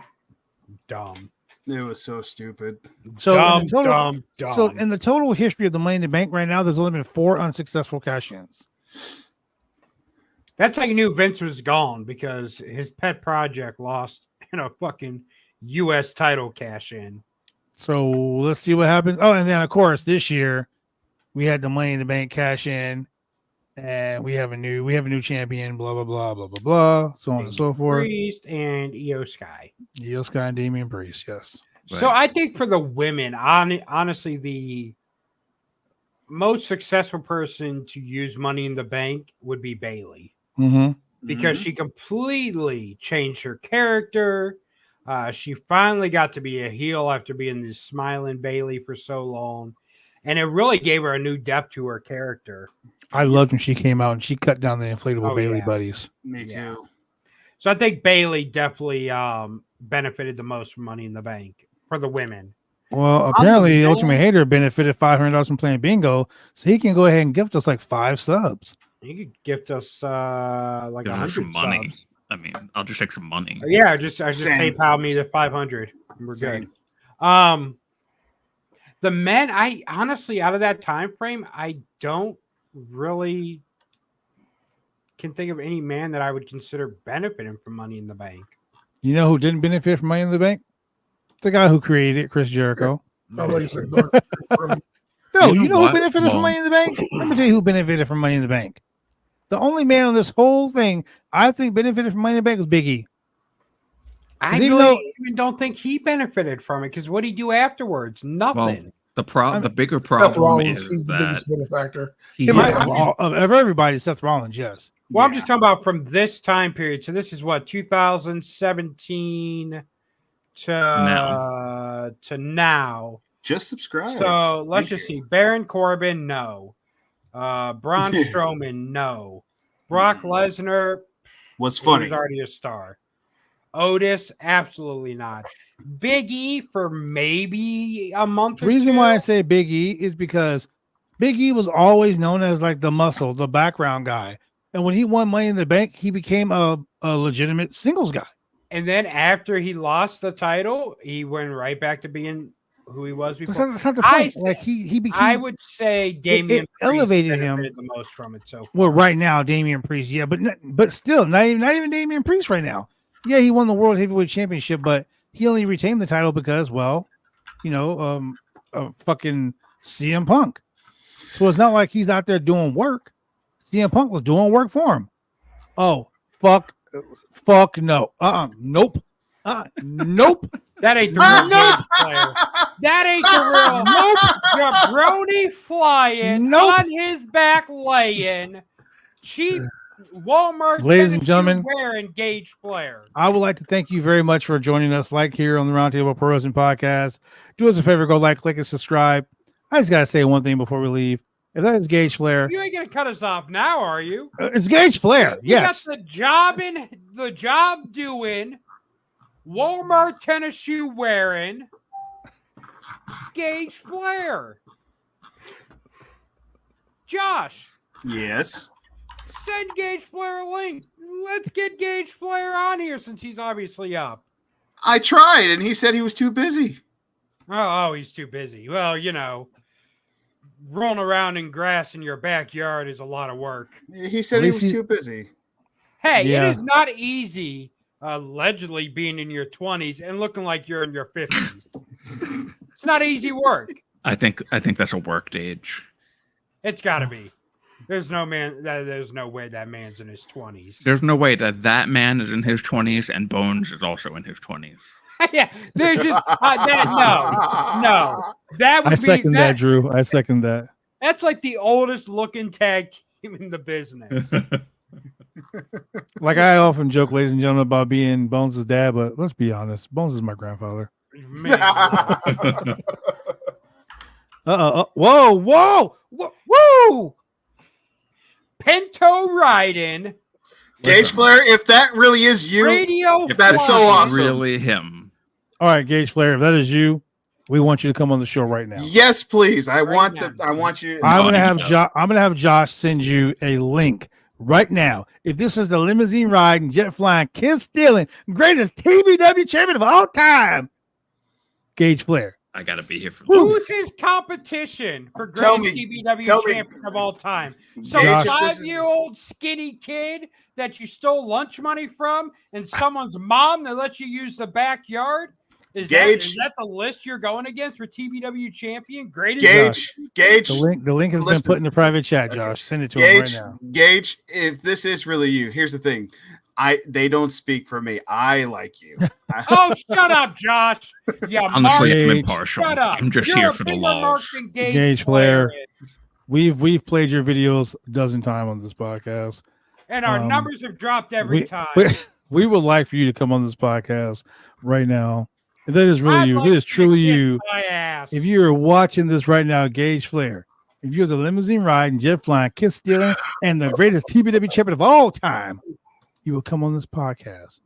Dumb. It was so stupid. So Dumb. So in the total history of the Money in the Bank right now, there's only been 4 unsuccessful cash-ins. That's how you knew Vince was gone, because his pet project lost in a fucking U.S. title cash-in. So let's see what happens. Oh, and then of course this year we had the Money in the Bank cash in, and we have a new champion. Blah blah blah blah blah blah. So on and so forth. Priest and Io Sky. Io Sky and Damian Priest. Yes. So I think for the women, honestly, the most successful person to use Money in the Bank would be Bayley, Mm-hmm. because she completely changed her character. She finally got to be a heel after being this smiling Bayley for so long, and it really gave her a new depth to her character. I loved when she came out and she cut down the inflatable Bayley yeah. buddies. Me too. So I think Bayley definitely benefited the most from Money in the Bank for the women. Well, apparently Ultimate Hater benefited $500 from playing bingo, so he can go ahead and gift us like 5 subs. You could gift us like Give us 100 some money. subs. I mean, I'll just take some money. Yeah, I just Same. PayPal me the 500. We're Same. good. The men, I honestly, out of that time frame, I don't really can think of any man that I would consider benefiting from Money in the Bank. You know who didn't benefit from Money in the Bank? The guy who created it, Chris Jericho. I thought you said Dark. No, You you know know who what? benefited from Well- Money in the Bank? Let me tell you who benefited from Money in the Bank. The only man on this whole thing I think benefited from Money in the Bank was Big E. I even really even don't think he benefited from it, because what did he do afterwards? Nothing. The bigger Seth problem Rollins, is he's the that biggest benefactor. he Him and had- Of everybody, Seth Rollins, yes. Well, I'm just talking about from this time period. So this is what, 2017 to now. Just subscribe. So let's Thank just you. see. Baron Corbin, no. Braun Strowman, no. Brock Lesnar Was he funny. was already a star. Otis, absolutely not. Big E for maybe a month. The reason why I say Big E is because Big E was always known as like the muscle, the background guy. And when he won Money in the Bank, he became a legitimate singles guy. And then after he lost the title, he went right back to being who he was before. That's not the point. Like he became. I would say Damian it elevated him. benefited the most from it. So Well, right now, Damian Priest, yeah, but still, not even Damian Priest right now. Yeah, he won the World Heavyweight Championship, but he only retained the title because, well, fucking CM Punk. So it's not like he's out there doing work. CM Punk was doing work for him. Oh, fuck no. Nope. Nope. That ain't the real Gage Flair. That ain't the real jabroni flying on his back laying cheap Walmart. Ladies and gentlemen, wearing Gage Flair. I would like to thank you very much for joining us, here on the Roundtable Pro Wrestling Podcast. Do us a favor, go like, click, and subscribe. I just gotta say one thing before we leave. If that is Gage Flair, you ain't gonna cut us off now, are you? It's Gage Flair. Yes, you got the job doing, Walmart tennis shoe wearing, Gage Flair. Josh. Yes. Send Gage Flair a link. Let's get Gage Flair on here since he's obviously up. I tried, and he said he was too busy. Oh, he's too busy. Well, rolling around in grass in your backyard is a lot of work. He said he was too busy. Hey, It is not easy, allegedly being in your 20s and looking like you're in your 50s. It's not easy work. I think that's a work age. It's got to be. There's no way that man's in his 20s. There's no way that man is in his 20s and Bones is also in his 20s. Yeah, there's just no. That would I second that, Drew. I second that. That's like the oldest looking tag team in the business. Like I often joke, ladies and gentlemen, about being Bones' dad, but let's be honest, Bones is my grandfather. Whoa! Pinto riding. Gage Flair, if that really is you, if that's so awesome. Really him. All right, Gage Flair, if that is you, we want you to come on the show right now. Yes, please. I want you. I'm gonna have Josh send you a link right now. If this is the limousine riding, jet flying, kiss stealing, greatest TBW champion of all time, Gage Flair. I gotta be here for who's his competition for greatest TBW champion of all time? So 5-year-old skinny kid that you stole lunch money from and someone's mom that lets you use the backyard? Is that the list you're going against for TBW champion? Greatest Gage. The link has been put in the private chat, Josh. Send it to him right now. Gage, if this is really you, here's the thing. They don't speak for me. I like you. Oh, shut up, Josh. Yeah, honestly, I'm impartial. Shut up. I'm just here for the laws. Gage Flair. We've played your videos a dozen times on this podcast. And our numbers have dropped every time. We would like for you to come on this podcast right now. If that is really you, if it is truly you, if you are watching this right now, Gage Flair, if you're the limousine riding, jet flying, kiss stealing, and the greatest TBW champion of all time, you will come on this podcast.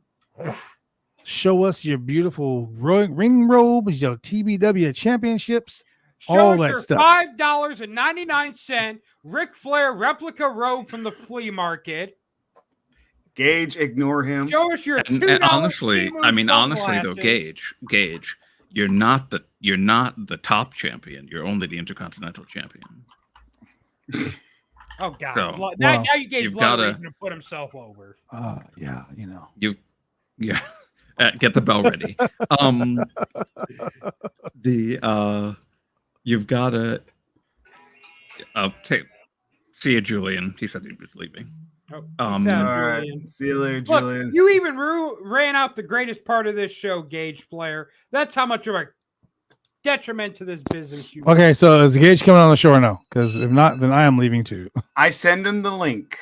Show us your beautiful ring robes, your TBW championships, all that stuff. $5.99 Ric Flair replica robe from the flea market. Gage, ignore him. Show us your and honestly, though, Gage, you're not the top champion. You're only the Intercontinental champion. Oh God! So, now you gave Blood a reason to put himself over. Yeah, get the bell ready. You've got to see you, Julian. He said he was leaving. All right. See you later, Julian. Look, you even ran out the greatest part of this show, Gage Flair. That's how much of a detriment to this business you okay, so is Gage coming on the show or no? Because if not, then I am leaving too. I send him the link.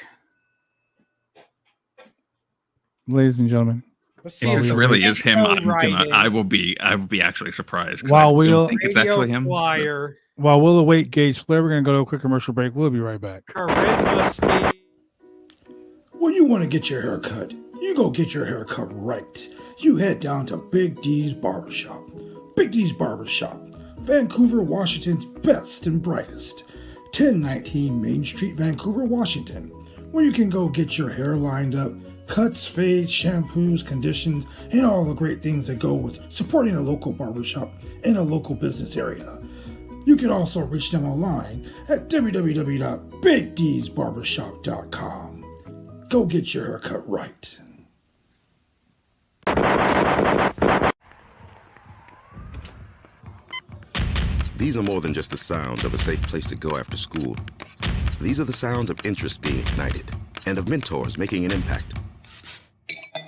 Ladies and gentlemen. If it really is him, I will be actually surprised. While we'll think it's actually him. Flyer. While we'll await Gage Flair, we're gonna go to a quick commercial break. We'll be right back. Charisma Steve. When you want to get your hair cut, you go get your hair cut right. You head down to Big D's Barbershop. Big D's Barbershop, Vancouver, Washington's best and brightest. 1019 Main Street, Vancouver, Washington, where you can go get your hair lined up, cuts, fades, shampoos, conditions, and all the great things that go with supporting a local barbershop in a local business area. You can also reach them online at www.bigdsbarbershop.com. Go get your hair cut right. These are more than just the sounds of a safe place to go after school. these are the sounds of interest being ignited and of mentors making an impact.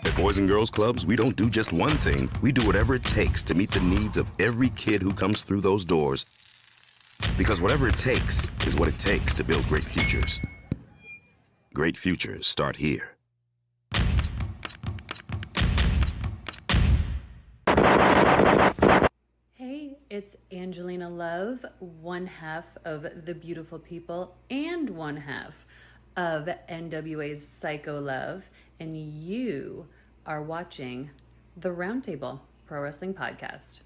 At Boys and Girls Clubs, we don't do just one thing. We do whatever it takes to meet the needs of every kid who comes through those doors. Because whatever it takes is what it takes to build great futures. Great futures start here. Hey, it's Angelina Love, one half of The Beautiful People and one half of NWA's Psycho Love, and you are watching the Roundtable Pro Wrestling Podcast.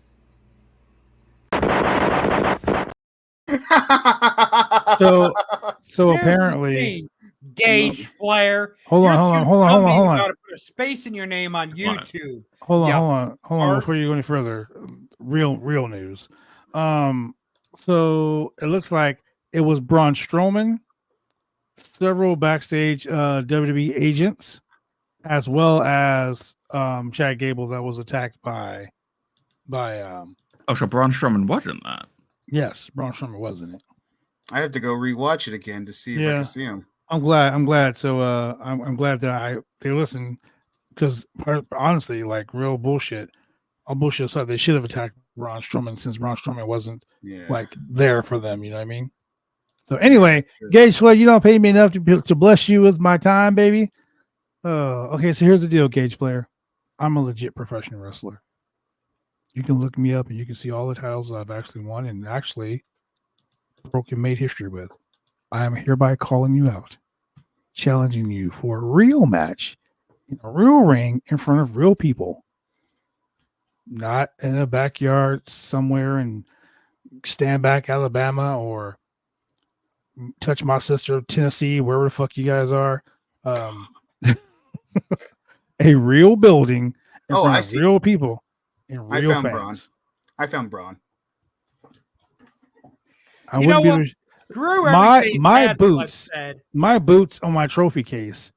So apparently, Gage Flair. Hold on. You got to put a space in your name on YouTube. Hold on. Before you go any further, real news. So it looks like it was Braun Strowman, several backstage WWE agents, as well as Chad Gable that was attacked by. So Braun Strowman wasn't that? Yes, Braun Strowman wasn't it. I have to go rewatch it again to see if I can see him. I'm glad. So I'm glad that they listened, because honestly, like real bullshit. All bullshit aside, they should have attacked Braun Strowman since Braun Strowman wasn't like there for them. You know what I mean? So anyway, Gage Flair, you don't pay me enough to bless you with my time, baby. Okay, so here's the deal, Gage Flair. I'm a legit professional wrestler. You can look me up and you can see all the titles I've actually won and actually broken made history with. I am hereby calling you out, challenging you for a real match in a real ring in front of real people, not in a backyard somewhere in Standback, Alabama, or Touch My Sister, Tennessee, wherever the fuck you guys are. A real building in front of real people and real fans. I found Braun. I wouldn't be able to, my boots on my trophy case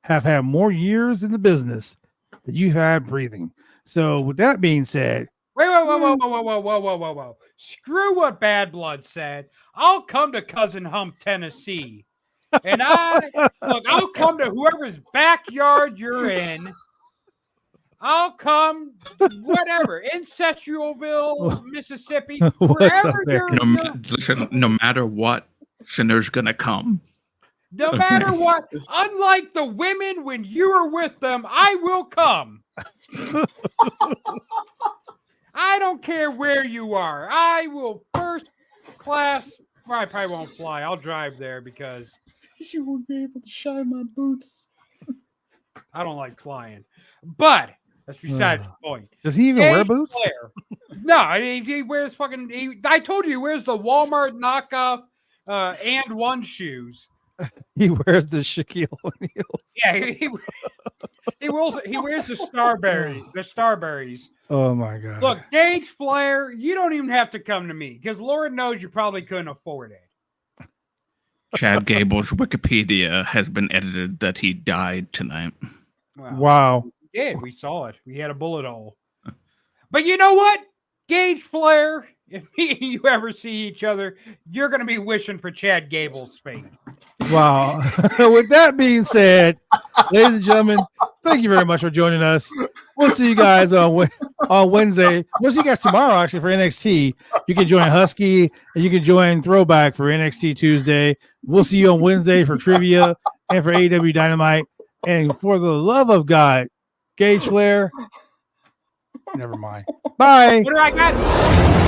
have had more years in the business than you had breathing. So with that being said, whoa. Screw what Bad Blood said. I'll come to Cousin Hump, Tennessee. And I'll come to whoever's backyard you're in. I'll come, whatever, Incestualville, Mississippi, wherever you're. No matter what, Sinner's gonna come. No matter what, unlike the women when you are with them, I will come. I don't care where you are. I will first class. Well, I probably won't fly. I'll drive there because you won't be able to shine my boots. I don't like flying, but that's besides the point. Does he even wear boots? No, he wears fucking. I told you he wears the Walmart knockoff and one shoes. He wears the Shaquille O'Neal. Yeah, he wears the Starberries. Oh my god! Look, Gage Flair, you don't even have to come to me because Lord knows you probably couldn't afford it. Chad Gable's Wikipedia has been edited that he died tonight. Wow. We did. We saw it. We had a bullet hole. But you know what? Gage Flair, if me and you ever see each other, you're going to be wishing for Chad Gable's fate. Wow. With that being said, ladies and gentlemen, thank you very much for joining us. We'll see you guys on Wednesday. We'll see you guys tomorrow, actually, for NXT. You can join Husky, and you can join Throwback for NXT Tuesday. We'll see you on Wednesday for trivia and for AEW Dynamite. And for the love of God, Gage Flair, never mind. Bye. What do I got?